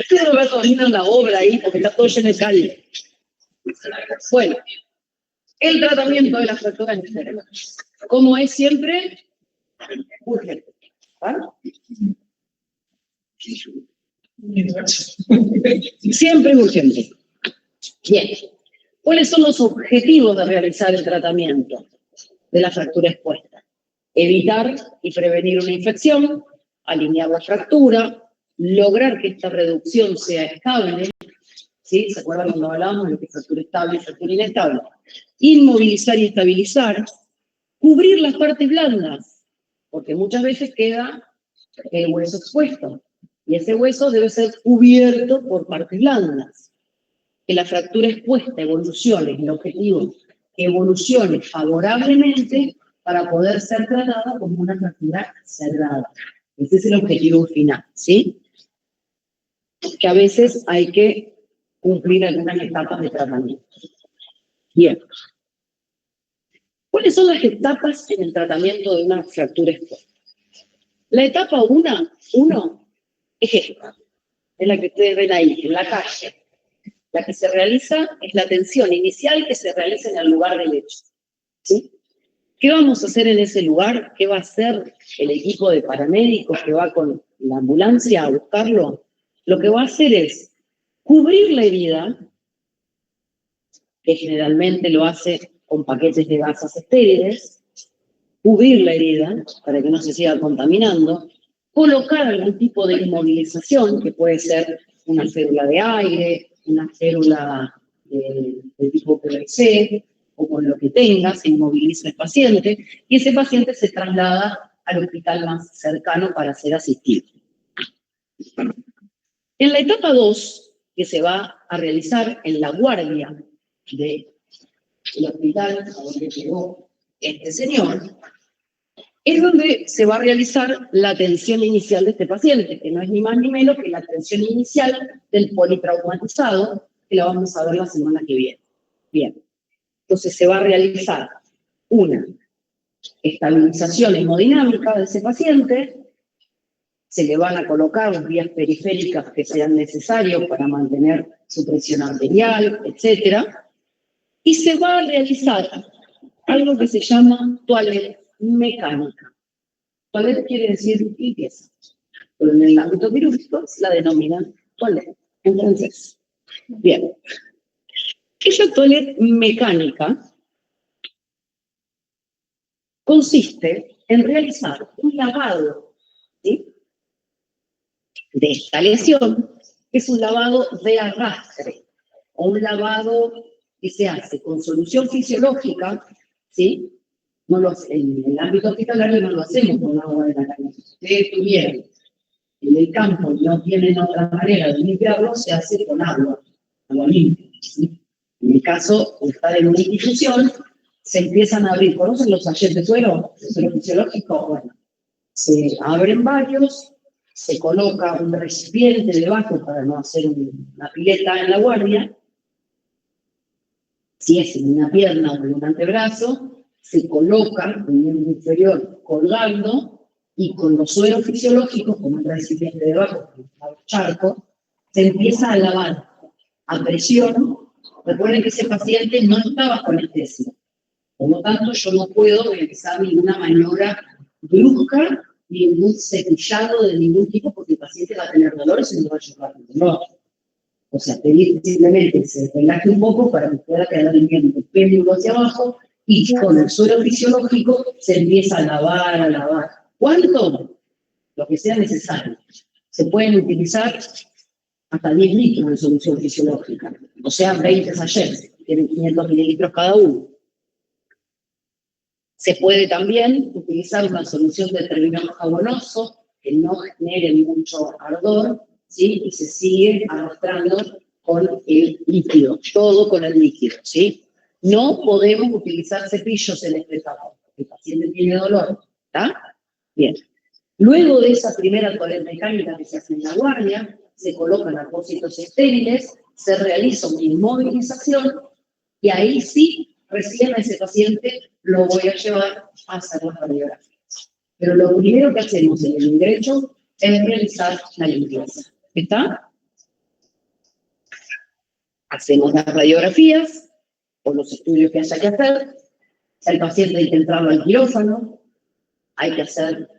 Quiero ver todavía la obra ahí porque está todo lleno de calle. Bueno, el tratamiento de la fractura en el cerebro. Como es siempre, urgente. ¿Vale? Siempre urgente. Bien. ¿Cuáles son los objetivos de realizar el tratamiento de la fractura expuesta? Evitar y prevenir una infección, alinear la fractura, lograr que esta reducción sea estable, ¿sí? ¿Se acuerdan cuando hablábamos de lo que es fractura estable y fractura inestable? Inmovilizar y estabilizar, cubrir las partes blandas, porque muchas veces queda el hueso expuesto, y ese hueso debe ser cubierto por partes blandas. Que la fractura expuesta evolucione, el objetivo, que evolucione favorablemente para poder ser tratada como una fractura cerrada. Ese es el objetivo final, ¿sí? Que a veces hay que cumplir algunas etapas de tratamiento. Bien. ¿Cuáles son las etapas en el tratamiento de una fractura expuesta? La etapa 1 es esta, es la que ustedes ven ahí, en la calle. La que se realiza es la atención inicial que se realiza en el lugar del hecho, ¿sí? ¿Qué vamos a hacer en ese lugar? ¿Qué va a hacer el equipo de paramédicos que va con la ambulancia a buscarlo? Lo que va a hacer es cubrir la herida, que generalmente lo hace con paquetes de gasas estériles, cubrir la herida para que no se siga contaminando, colocar algún tipo de inmovilización, que puede ser una férula de aire, una férula de tipo PVC, o con lo que tenga, se inmoviliza el paciente, y ese paciente se traslada al hospital más cercano para ser asistido. En la etapa 2, que se va a realizar en la guardia del hospital a donde llegó este señor, es donde se va a realizar la atención inicial de este paciente, que no es ni más ni menos que la atención inicial del politraumatizado, que la vamos a ver la semana que viene. Bien, entonces se va a realizar una estabilización hemodinámica de ese paciente, se le van a colocar las vías periféricas que sean necesarias para mantener su presión arterial, etc. Y se va a realizar algo que se llama toilette mecánica. Toilette quiere decir limpieza, pero en el ámbito quirúrgico la denominan toilette en francés. Bien. Esa toilette mecánica consiste en realizar un lavado, ¿sí?, de esta lesión, que es un lavado de arrastre, o un lavado que se hace con solución fisiológica, ¿sí? No lo hace, en el ámbito hospitalario no lo hacemos con agua de la calle. Si ustedes estuvieran en el campo y no tienen otra manera de limpiarlo, se hace con agua limpia, ¿sí? En el caso de estar en una institución, se empiezan a abrir, ¿conocen los sachets de suelo? El suelo fisiológico, bueno, se abren varios, se coloca un recipiente debajo para no hacer una pileta en la guardia, Si es en una pierna o en un antebrazo, se coloca el miembro inferior colgando y con los sueros fisiológicos, como un recipiente debajo, como un charco, se empieza a lavar a presión. Recuerden que ese paciente no está bajo anestesia. Por lo tanto, yo no puedo realizar ninguna maniobra brusca, ningún cepillado de ningún tipo, porque el paciente va a tener dolores y no va a chocar. No. O sea, pedir simplemente que se relaje un poco para que pueda quedar el miembro péndulo hacia abajo y con el suelo fisiológico se empieza a lavar, a lavar. ¿Cuánto? Lo que sea necesario. Se pueden utilizar hasta 10 litros de solución fisiológica, o sea, 20 sachets, tienen 500 mililitros cada uno. Se puede también utilizar una solución de terminal jabonoso que no genere mucho ardor, ¿sí? Y se sigue arrastrando con el líquido, todo con el líquido, ¿sí? No podemos utilizar cepillos en este caso, porque el paciente tiene dolor, ¿está? Bien. Luego de esa primera toaleta mecánica que se hace en la guardia, se colocan apósitos estériles, se realiza una inmovilización y ahí sí, recién a ese paciente lo voy a llevar a hacer las radiografías. Pero lo primero que hacemos en el ingreso es realizar la limpieza. ¿Está? Hacemos las radiografías o los estudios que haya que hacer. El paciente hay que entrarlo al quirófano, hay que hacer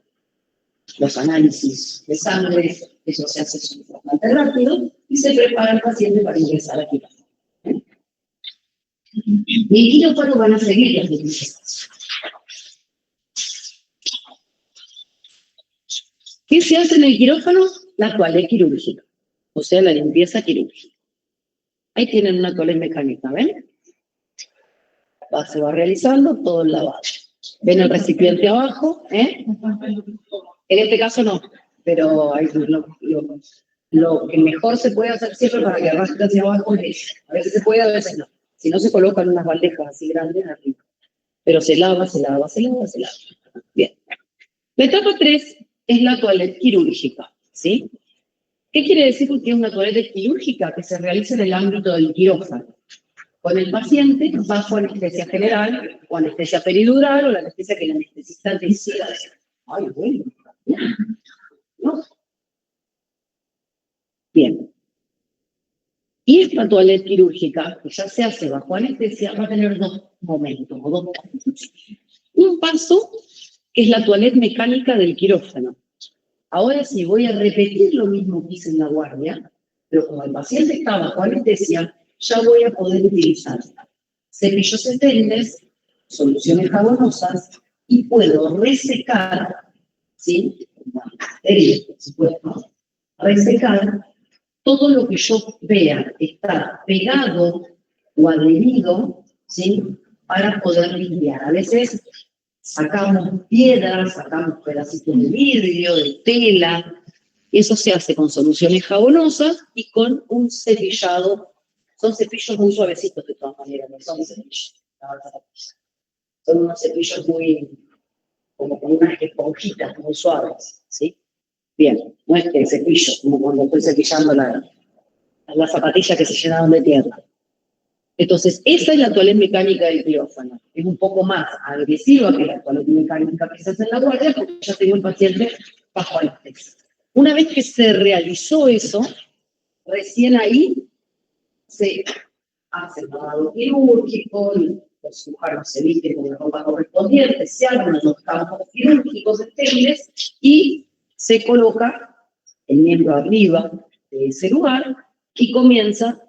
los análisis de sangre, eso se hace bastante rápido, y se prepara el paciente para ingresar al quirófano. Y el quirófano van a seguir las limpiezas. ¿Qué se hace en el quirófano? La toaleta quirúrgica, o sea, la limpieza quirúrgica. Ahí tienen una toaleta mecánica, ¿ven? Se va realizando todo el lavado. ¿Ven el recipiente abajo? En este caso no, pero hay lo que mejor se puede hacer siempre para que arrastre hacia abajo es, a veces se puede, a veces no. Si no, se colocan unas bandejas así grandes arriba. Pero se lava, se lava, se lava, se lava. Bien. La etapa 3 es la toaleta quirúrgica, ¿sí? ¿Qué quiere decir que es una toaleta quirúrgica? Que se realiza en el ámbito del quirófano, con el paciente bajo anestesia general, o anestesia peridural, o la anestesia que el anestesista decida. Ay, bueno. ¿No? Bien. Y esta toaleta quirúrgica, que ya se hace bajo anestesia, va a tener dos momentos, o dos pasos. Un paso, que es la toaleta mecánica del quirófano. Ahora sí, voy a repetir lo mismo que hice en la guardia, pero como el paciente está bajo anestesia, ya voy a poder utilizar cepillos estériles, soluciones jabonosas, y puedo resecar, ¿sí? Estériles, por supuesto, resecar todo lo que yo vea que está pegado o adherido, ¿sí? Para poder limpiar. A veces sacamos piedras, sacamos pedacitos de vidrio, de tela. Eso se hace con soluciones jabonosas y con un cepillado. Son cepillos muy suavecitos de todas maneras, no son cepillos. Son unos cepillos muy, como con unas esponjitas muy suaves, ¿sí? Bien, no es que el cepillo, como cuando estoy cepillando las zapatillas que se llenaron de tierra. Entonces, esa es la toaleta mecánica del quirófano. Es un poco más agresiva que la toaleta mecánica que se hace en la guardia, porque ya tengo el paciente bajo anestesia. Una vez que se realizó eso, recién ahí se hace el lavado quirúrgico, los cirujanos se visten con la ropa correspondiente, se arman los campos quirúrgicos estériles y se coloca el miembro arriba de ese lugar y comienza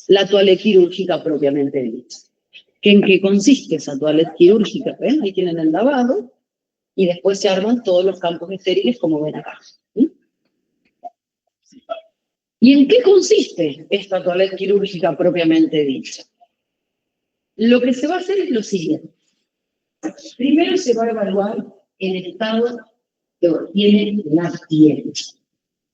la toaleta quirúrgica propiamente dicha. ¿En qué consiste esa toaleta quirúrgica? ¿Ven? Ahí tienen el lavado y después se arman todos los campos estériles como ven acá. ¿Sí? ¿Y en qué consiste esta toaleta quirúrgica propiamente dicha? Lo que se va a hacer es lo siguiente. Primero se va a evaluar el estado que tiene la piel.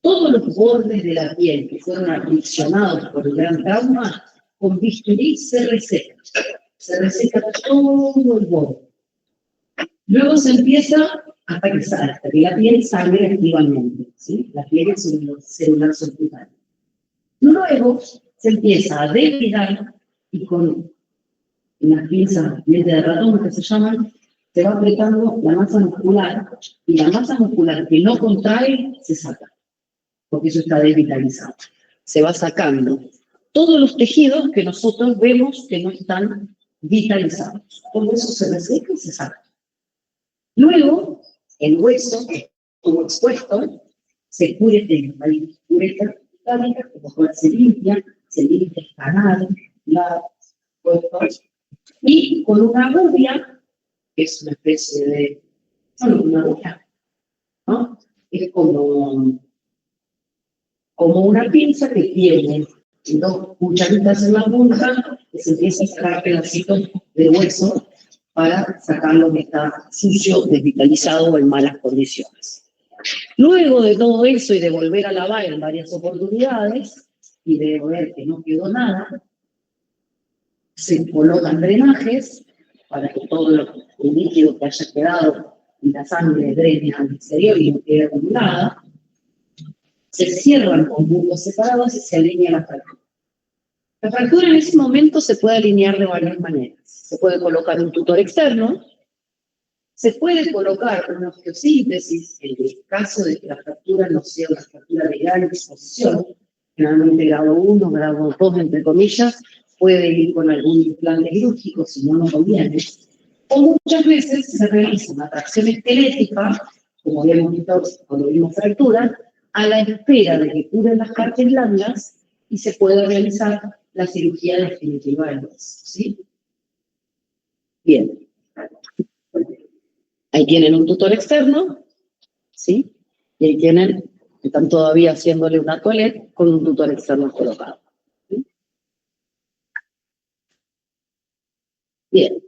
Todos los bordes de la piel que fueron afliccionados por el gran trauma, con bisturí se reseca. Se reseca todo el borde. Luego se empieza hasta que la piel sangre activamente, ¿sí? La piel es un celular subcutáneo. Luego se empieza a depilar y con unas pinzas dientes de ratón que se llaman, se va apretando la masa muscular, y la masa muscular que no contrae, se saca, porque eso está desvitalizado. Se va sacando todos los tejidos que nosotros vemos que no están vitalizados. Todo eso se reseca y se saca. Luego, el hueso, que estuvo expuesto, se cubre de pureza cristálica, como se limpia el canal, la hueso, y con una gubia, que es una especie de, solo una gubia, ¿no? Es como una pinza que tiene dos cucharitas en la punta, que se empieza a sacar pedacitos de hueso para sacar lo que está sucio, desvitalizado o en malas condiciones. Luego de todo eso y de volver a lavar en varias oportunidades y de ver que no quedó nada, se colocan drenajes para que todo el líquido que haya quedado y la sangre drene al exterior y no quede acumulada. Se cierran con puntos separados y se alinea la fractura. La fractura en ese momento se puede alinear de varias maneras. Se puede colocar un tutor externo, se puede colocar una osteosíntesis en el caso de que la fractura no sea una fractura de gran exposición, generalmente grado 1, grado 2, entre comillas, puede ir con algún implante quirúrgico si no conviene. O muchas veces se realiza una tracción esquelética, como habíamos visto cuando vimos fractura, a la espera de que curen las partes blandas y se pueda realizar la cirugía definitiva del hueso, ¿sí? Bien. Ahí tienen un tutor externo, ¿sí? Y ahí tienen, están todavía haciéndole una toilette con un tutor externo colocado, ¿sí? Bien.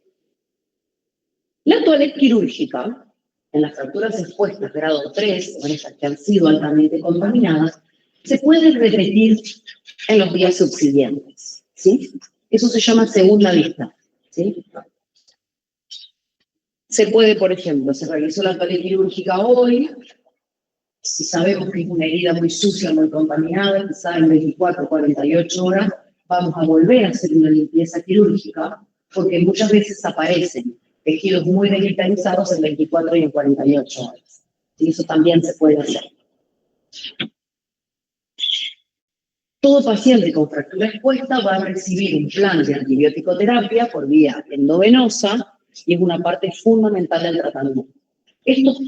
La toilette quirúrgica, en las fracturas expuestas grado 3, o en estas que han sido altamente contaminadas, se puede repetir en los días subsiguientes, ¿sí? Eso se llama segunda vista, ¿sí? Se puede, por ejemplo, se realizó la toilette quirúrgica hoy, si sabemos que es una herida muy sucia, muy contaminada, quizá en 24 o 48 horas, vamos a volver a hacer una limpieza quirúrgica, porque muchas veces aparecen tejidos muy desvitalizados en 24 y en 48 horas. Y eso también se puede hacer. Todo paciente con fractura expuesta va a recibir un plan de antibiótico-terapia por vía endovenosa y es una parte fundamental del tratamiento. Estos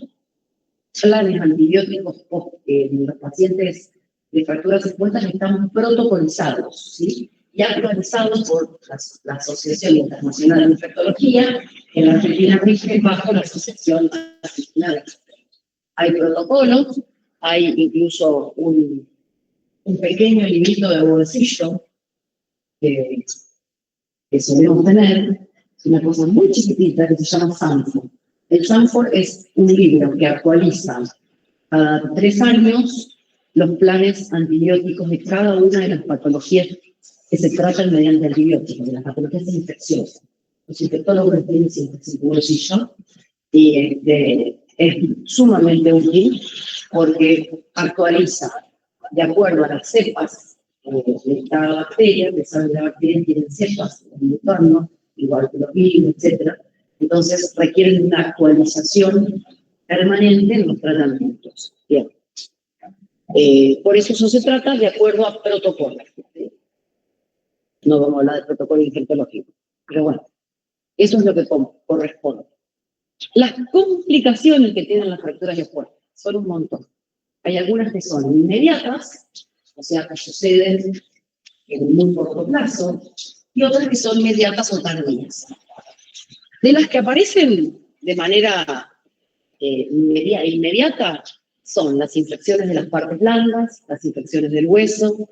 planes antibióticos en los pacientes de fracturas expuestas están protocolizados, ¿sí? Y actualizados por la Asociación Internacional de Infectología, en la Argentina rige bajo la Asociación Argentina de Infectología. Hay protocolos, hay incluso un pequeño librito de bolsillo que solemos tener, es una cosa muy chiquitita que se llama SANFOR. El SANFOR es un libro que actualiza cada 3 años los planes antibióticos de cada una de las patologías que se tratan mediante antibióticos, de las patologías infecciosas. Los infectólogos tienen siempre ese bolsillo y es sumamente útil porque actualiza de acuerdo a las cepas de cada bacteria, que saben que las bacterias tienen cepas en el entorno, igual que los virus, etc. Entonces requieren una actualización permanente en los tratamientos. Bien. Por eso se trata de acuerdo a protocolos. ¿Sí? No vamos a hablar de protocolo infectológico, pero bueno, eso es lo que corresponde. Las complicaciones que tienen las fracturas expuestas son un montón. Hay algunas que son inmediatas, o sea, que suceden en muy corto plazo, y otras que son inmediatas o tardías. De las que aparecen de manera inmediata son las infecciones de las partes blandas, las infecciones del hueso,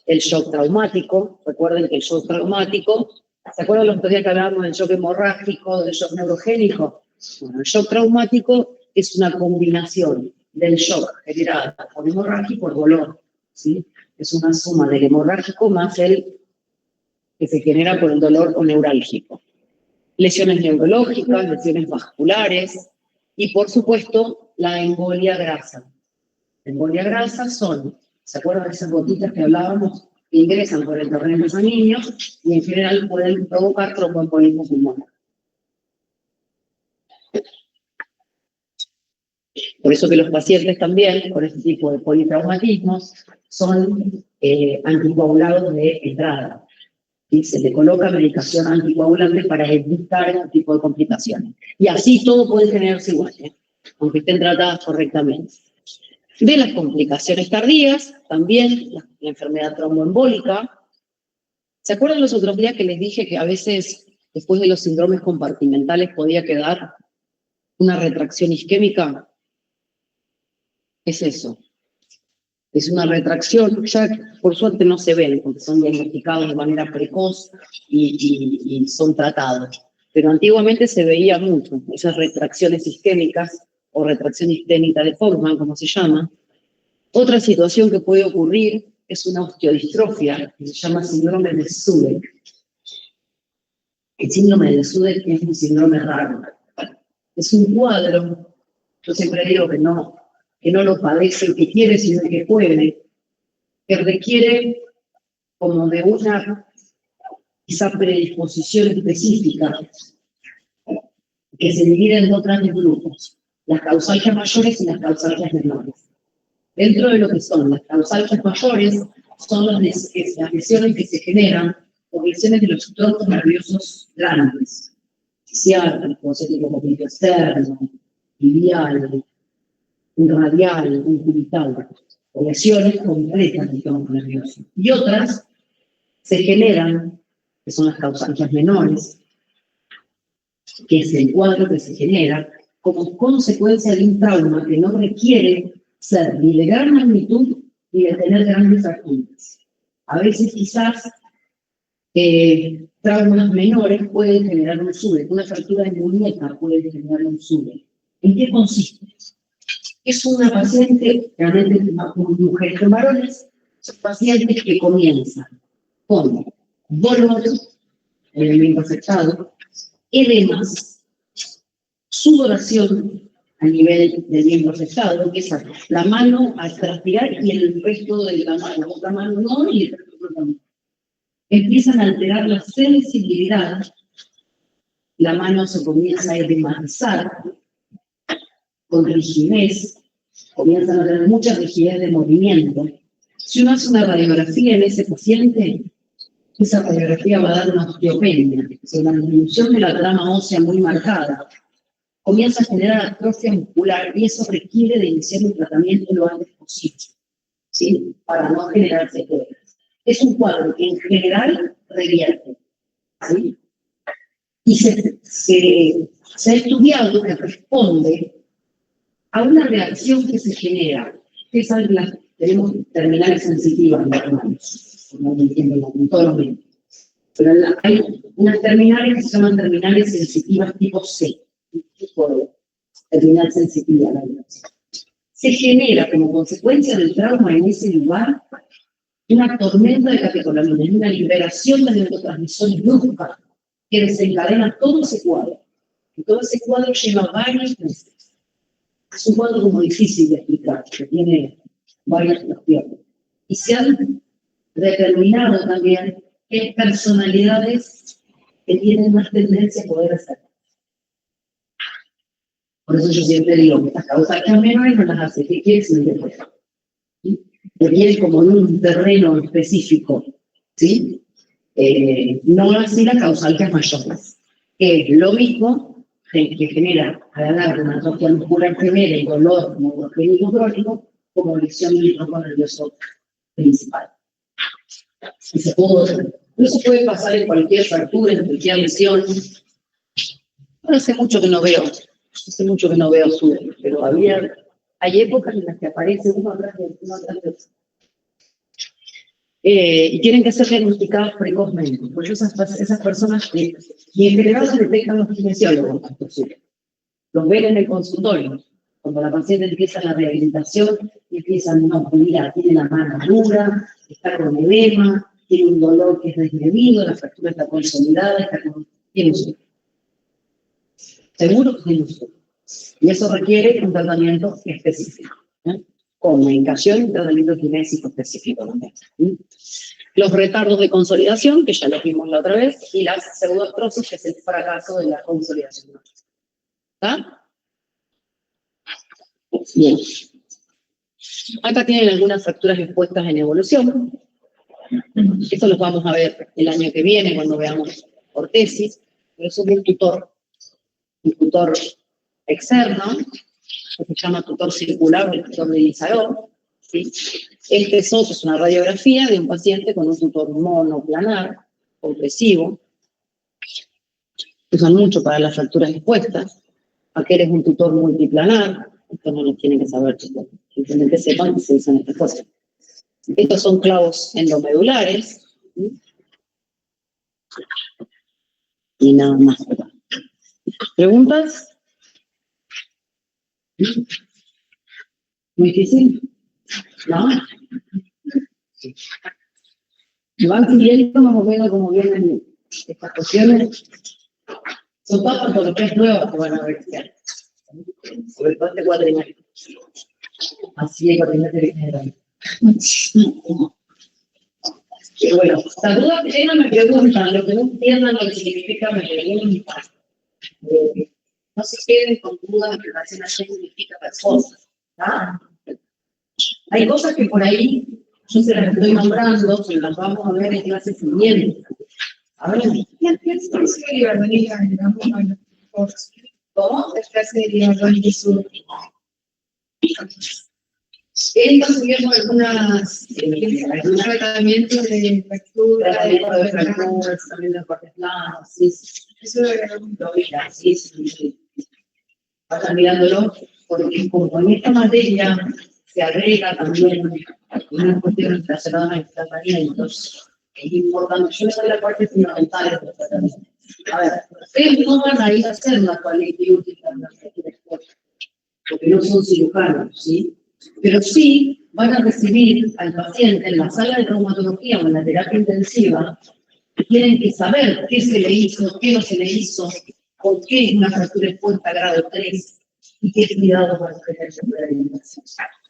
el shock traumático. Recuerden que el shock traumático, ¿se acuerdan los otros días que hablábamos del shock hemorrágico, del shock neurogénico? Bueno, el shock traumático es una combinación del shock generado por hemorragia y por dolor, ¿sí? Es una suma del hemorrágico más el que se genera por el dolor o neurálgico. Lesiones neurológicas, lesiones vasculares y, por supuesto, la embolia grasa. La embolia grasa son, ¿se acuerdan de esas gotitas que hablábamos ingresan por el torrente sanguíneo y en general pueden provocar tromboembolismo pulmonar. Por eso que los pacientes también, con este tipo de politraumatismos, son anticoagulados de entrada. Y se le coloca medicación anticoagulante para evitar este tipo de complicaciones. Y así todo puede generarse igual, aunque estén tratadas correctamente. De las complicaciones tardías, también la enfermedad tromboembólica. ¿Se acuerdan los otros días que les dije que a veces, después de los síndromes compartimentales, podía quedar una retracción isquémica? Es eso. Es una retracción, ya por suerte no se ven, porque son diagnosticados de manera precoz y son tratados. Pero antiguamente se veía mucho, esas retracciones isquémicas o retracción isquémica de Forman, como se llama. Otra situación que puede ocurrir es una osteodistrofia, que se llama síndrome de Sudeck. El síndrome de Sudeck es un síndrome raro. Es un cuadro, yo siempre digo que no lo padece el que quiere, sino el que puede, que requiere como de una quizá predisposición específica, que se divide en dos grandes grupos, las causalgias mayores y las causalgias menores. Dentro de lo que son las causalgias mayores, son las lesiones que se generan por lesiones de los troncos nerviosos grandes, ciáticos, cético externo, tibial, radial, cubital, o lesiones completas del tronco nervioso. Y otras se generan, que son las causalgias menores, que es el cuadro que se genera como consecuencia de un trauma que no requiere ser ni de gran magnitud ni de tener grandes fracturas. A veces quizás traumas menores pueden generar un Sudeck, una fractura de muñeca puede generar un Sudeck. ¿En qué consiste? Es una paciente, realmente mujeres y varones, son pacientes que comienzan con dolor en el miembro afectado, edemas, sudoración a nivel del miembro afectado, que es la mano a transpirar y el resto de la otra mano no, y el resto también. Empiezan a alterar la sensibilidad, la mano se comienza a edematizar con rigidez, comienzan a tener mucha rigidez de movimiento. Si uno hace una radiografía en ese paciente, esa radiografía va a dar una osteopenia, es una disminución de la trama ósea muy marcada. Comienza a generar atrofia muscular y eso requiere de iniciar un tratamiento lo antes posible, ¿sí? Para no generar secuelas. Es un cuadro que en general revierte, ¿sí? Y se ha estudiado que responde a una reacción que se genera. Ustedes saben que tenemos terminales sensitivas en las manos, no me entienden en todos los medios. Pero hay unas terminales que se llaman terminales sensitivas tipo C, tipo de terminal sensitiva a la vibración. Se genera como consecuencia del trauma en ese lugar una tormenta de catecolaminas, una liberación de neurotransmisores brusca que desencadena todo ese cuadro. Y todo ese cuadro lleva varios meses. Es un cuadro como difícil de explicar, que tiene varias cuestiones. Y se han determinado también que hay personalidades que tienen más tendencia a poder hacer. Por eso yo siempre digo que estas causas que menores no las hace. ¿Qué quiere decir? Que viene como en un terreno específico, ¿sí? No así las causalgias mayores, que es lo mismo que genera a la larga una atrofia muscular primera y dolor neurogénico crónico como lesión del tronco nervioso principal. Eso puede pasar en cualquier fractura, en cualquier lesión. Ahora hace mucho que no veo Sudeck, pero hay épocas en las que aparece uno atrás de otro. Y tienen que ser diagnosticadas precozmente. Por eso esas personas que en general se detectan los kinesiólogos, los ven en el consultorio. Cuando la paciente empieza la rehabilitación, empiezan, no, mira, tiene la mano dura, está con edema, tiene un dolor que es desmedido, la fractura está consolidada, tiene un Sudeck. Seguro que tiene un Sudeck. Y eso requiere un tratamiento específico, con medicación y tratamiento kinésico específico también. Los retardos de consolidación, que ya los vimos la otra vez, y la pseudoartrosis, que es el fracaso de la consolidación. ¿Está? Bien. Acá tienen algunas fracturas expuestas en evolución. Esto los vamos a ver el año que viene cuando veamos ortesis, pero eso es un tutor externo, que se llama tutor circular o el tutor de Isaro. ¿Sí? Este SOT es una radiografía de un paciente con un tutor monoplanar, compresivo. Usan mucho para las fracturas expuestas. Aquel es un tutor multiplanar. Esto no lo tienen que saber, chicos. Simplemente sepan que se usan estas cosas. Estos son clavos endomedulares. ¿Sí? Y nada más. ¿Preguntas? ¿Muy difícil? ¿No? Van siguiendo más o menos como vienen estas cuestiones. Son todas patologías nuevas que van a ver este año. Sobre todo este cuatrimestre. Así es, cuatrimestre general. Y bueno, las dudas que tengan me preguntan, lo que no entiendan lo que significa me preguntan. No se queden con dudas en relación a qué significa las cosas. ¿Ah? Hay cosas que por ahí yo se las estoy nombrando, que las vamos a ver en clase siguiente. A ver. ¿Cómo? Él está subiendo algunos tratamientos de fractura, también de cortes planos, sí. Eso lo mira, sí. Vayan mirándolo, porque como en esta materia se agrega también una cuestión relacionada a los tratamientos, es importante. Yo les doy la parte fundamental de los tratamientos. A ver, ustedes no van a ir a hacer la quality útil porque no son cirujanos, ¿sí? Pero sí van a recibir al paciente en la sala de traumatología o en la terapia intensiva, que tienen que saber qué se le hizo, qué no se le hizo, por qué es una fractura expuesta grado 3 y qué cuidados van a tener sobre la alimentación.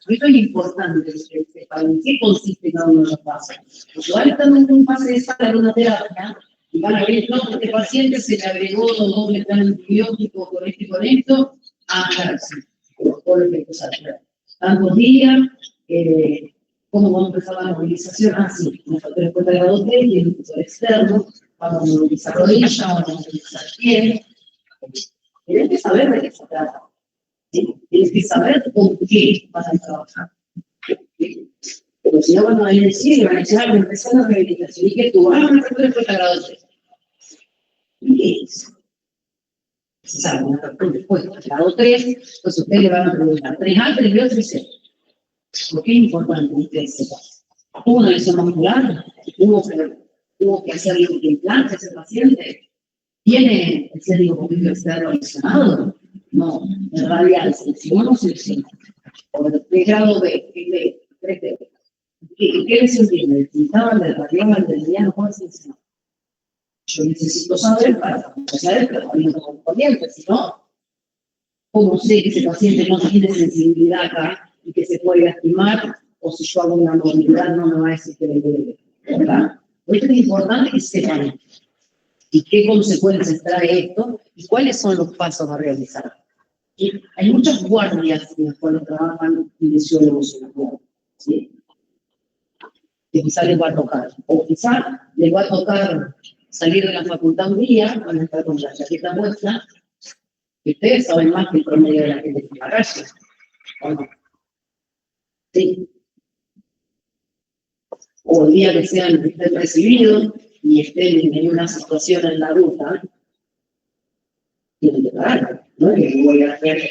Esto es importante que sepan en qué consiste cada uno de los pasos. Porque van a estar en un pase de sala de una terapia y van a ver, no, este paciente se le agregó doble plan antibiótico con esto y con esto, claro, sí, todo lo que hay que saber. Tantos días, cómo vamos a empezar la movilización, sí, una fractura expuesta grado 3 y el tutor externo, vamos a movilizar rodilla, vamos a movilizar pie. Tienes que saber de qué se trata. ¿Sí? Tienes que saber por qué vas a trabajar. ¿Sí? Pero si no van a decir, y van a decir, me empezó la rehabilitación, y que tú, una fractura expuesta grado 3. ¿Qué es? ¿Saben? Una fractura expuesta grado 3, pues ustedes le van a preguntar, 3A, 3B o 3C. ¿Por qué es importante que ustedes sepan? ¿Hubo una lesión muscular? ¿Hubo que hacerle un implante a ese paciente? ¿Tiene el cérebro movido externo lesionado? No, el radial seleccionó, no seleccionó. O de grado B, B, 3D. ¿Qué lesión tiene? ¿El quintal, del radial, del mediano? ¿Cuál seleccionó? Yo necesito saber para saber el tratamiento correspondiente, si no, ¿cómo sé que ese paciente no tiene sensibilidad acá y que se puede lastimar? O si yo hago una movilidad, no me va a decir que le duele, ¿verdad? Esto es importante que sepan y qué consecuencias trae esto y cuáles son los pasos a realizar. Y hay muchas guardias en las cuales trabajan kinesiólogos en la guardia, ¿sí? Que quizás les va a tocar, o quizás les va a tocar salir de la facultad un día, van a estar con la chaqueta puesta, y ustedes saben más que el promedio de la gente que la calle, ¿o no? Sí. O el día que estén recibidos y estén en una situación en la ruta, tienen que parar, ¿no? Que voy a hacer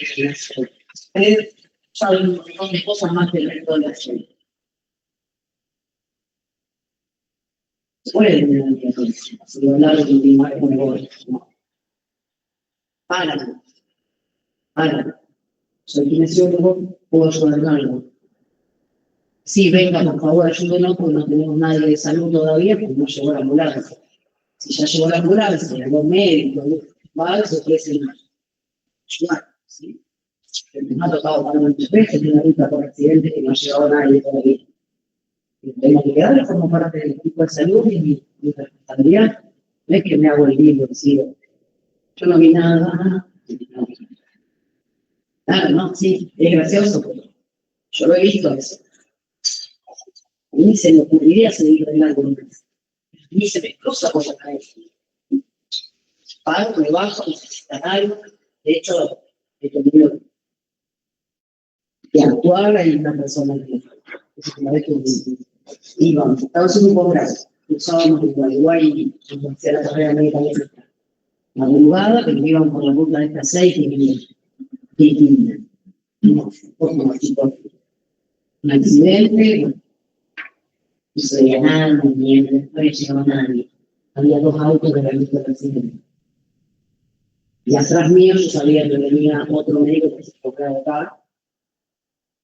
ustedes saben un montón de cosas más que el resto de la gente. Pueden tener el tiempo, si lo hablar de continuar con el gobierno, no. Paran. Soy kinesiólogo, puedo ayudar en algo. Sí, venga, por favor, ayúdenos, porque no tenemos nadie de salud todavía, porque no llegó la ambulancia. Si ya llegó la ambulancia, los médicos, se ofrecen ayudar, ¿sí? Me ha tocado para muchas veces una ruta por accidente que no ha llegado nadie todavía. Tengo que darle como parte del equipo de salud y mi responsabilidad. No es que me hago el vivo, decido. Yo no vi nada. No. Claro, no, sí, es gracioso, pero yo lo he visto eso. A mí se me ocurriría seguir arreglando un mes. Ni se me cruza por la cabeza. Paro, me bajo, necesitan algo. De hecho, he tenido que actuar. Hay una persona que una vez que íbamos, estaba haciendo un posgrado, cruzábamos el Gualeguay y hacía la carrera médica de esta madrugada, pero íbamos por la ruta de estas 6 y un accidente, no se veía nada, ni no había llegado nadie. Había 2 autos que habían visto el accidente. Y atrás mío yo sabía que venía otro médico que se tocaba acá.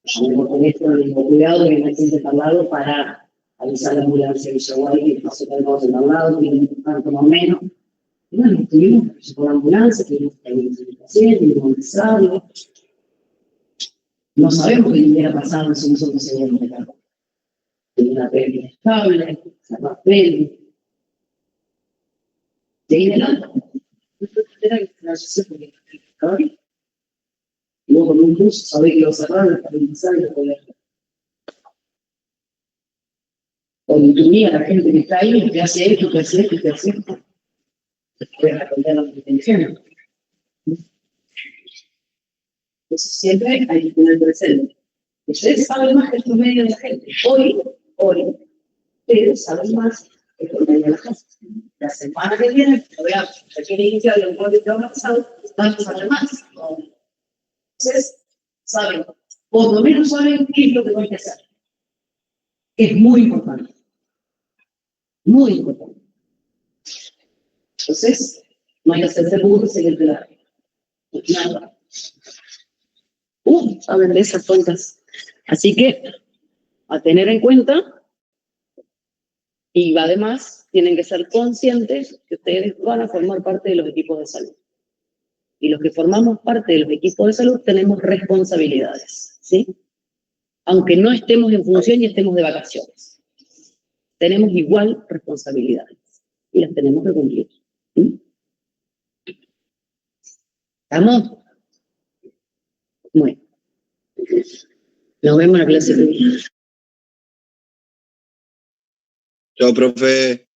Yo me con esto, le digo, cuidado, que me siente al lado para avisar a la ambulancia de Villaguay, que pasó tal cosa al lado, que un tanto más o menos. Y bueno, estuvimos por la ambulancia, tuvimos que ir al paciente, tuvimos que avisarlo. No sabemos qué le hubiera pasado si nosotros seguíamos de cargo. Tenía una pérdida estable, más pérdida. Seguí delante. Era que se la hice porque estaba bien. Y luego con un bus, sabía que lo cerraron, estabilizar y lo podía hacer. O intuía a la gente que está ahí, que hace esto, que hace esto, que hace esto. Voy a responder las intenciones. Entonces siempre hay que tener presente. Ustedes saben más que el promedio de la gente. Hoy, ustedes saben más que el promedio de la gente. La semana que viene, voy a requiere iniciar un proyecto avanzado, vamos a saber más. Entonces, saben, por lo menos saben qué es lo que hay que hacer. Es muy importante. Muy importante. Entonces, no hay que hacerse burros en el pedazo. Nada. Saben de esas tontas. Así que, a tener en cuenta, y además, tienen que ser conscientes que ustedes van a formar parte de los equipos de salud. Y los que formamos parte de los equipos de salud tenemos responsabilidades, ¿sí? Aunque no estemos en función y estemos de vacaciones. Tenemos igual responsabilidades. Y las tenemos que cumplir. ¿Sí? ¿Estamos? Bueno. Nos vemos en la clase que viene. Chao, profe.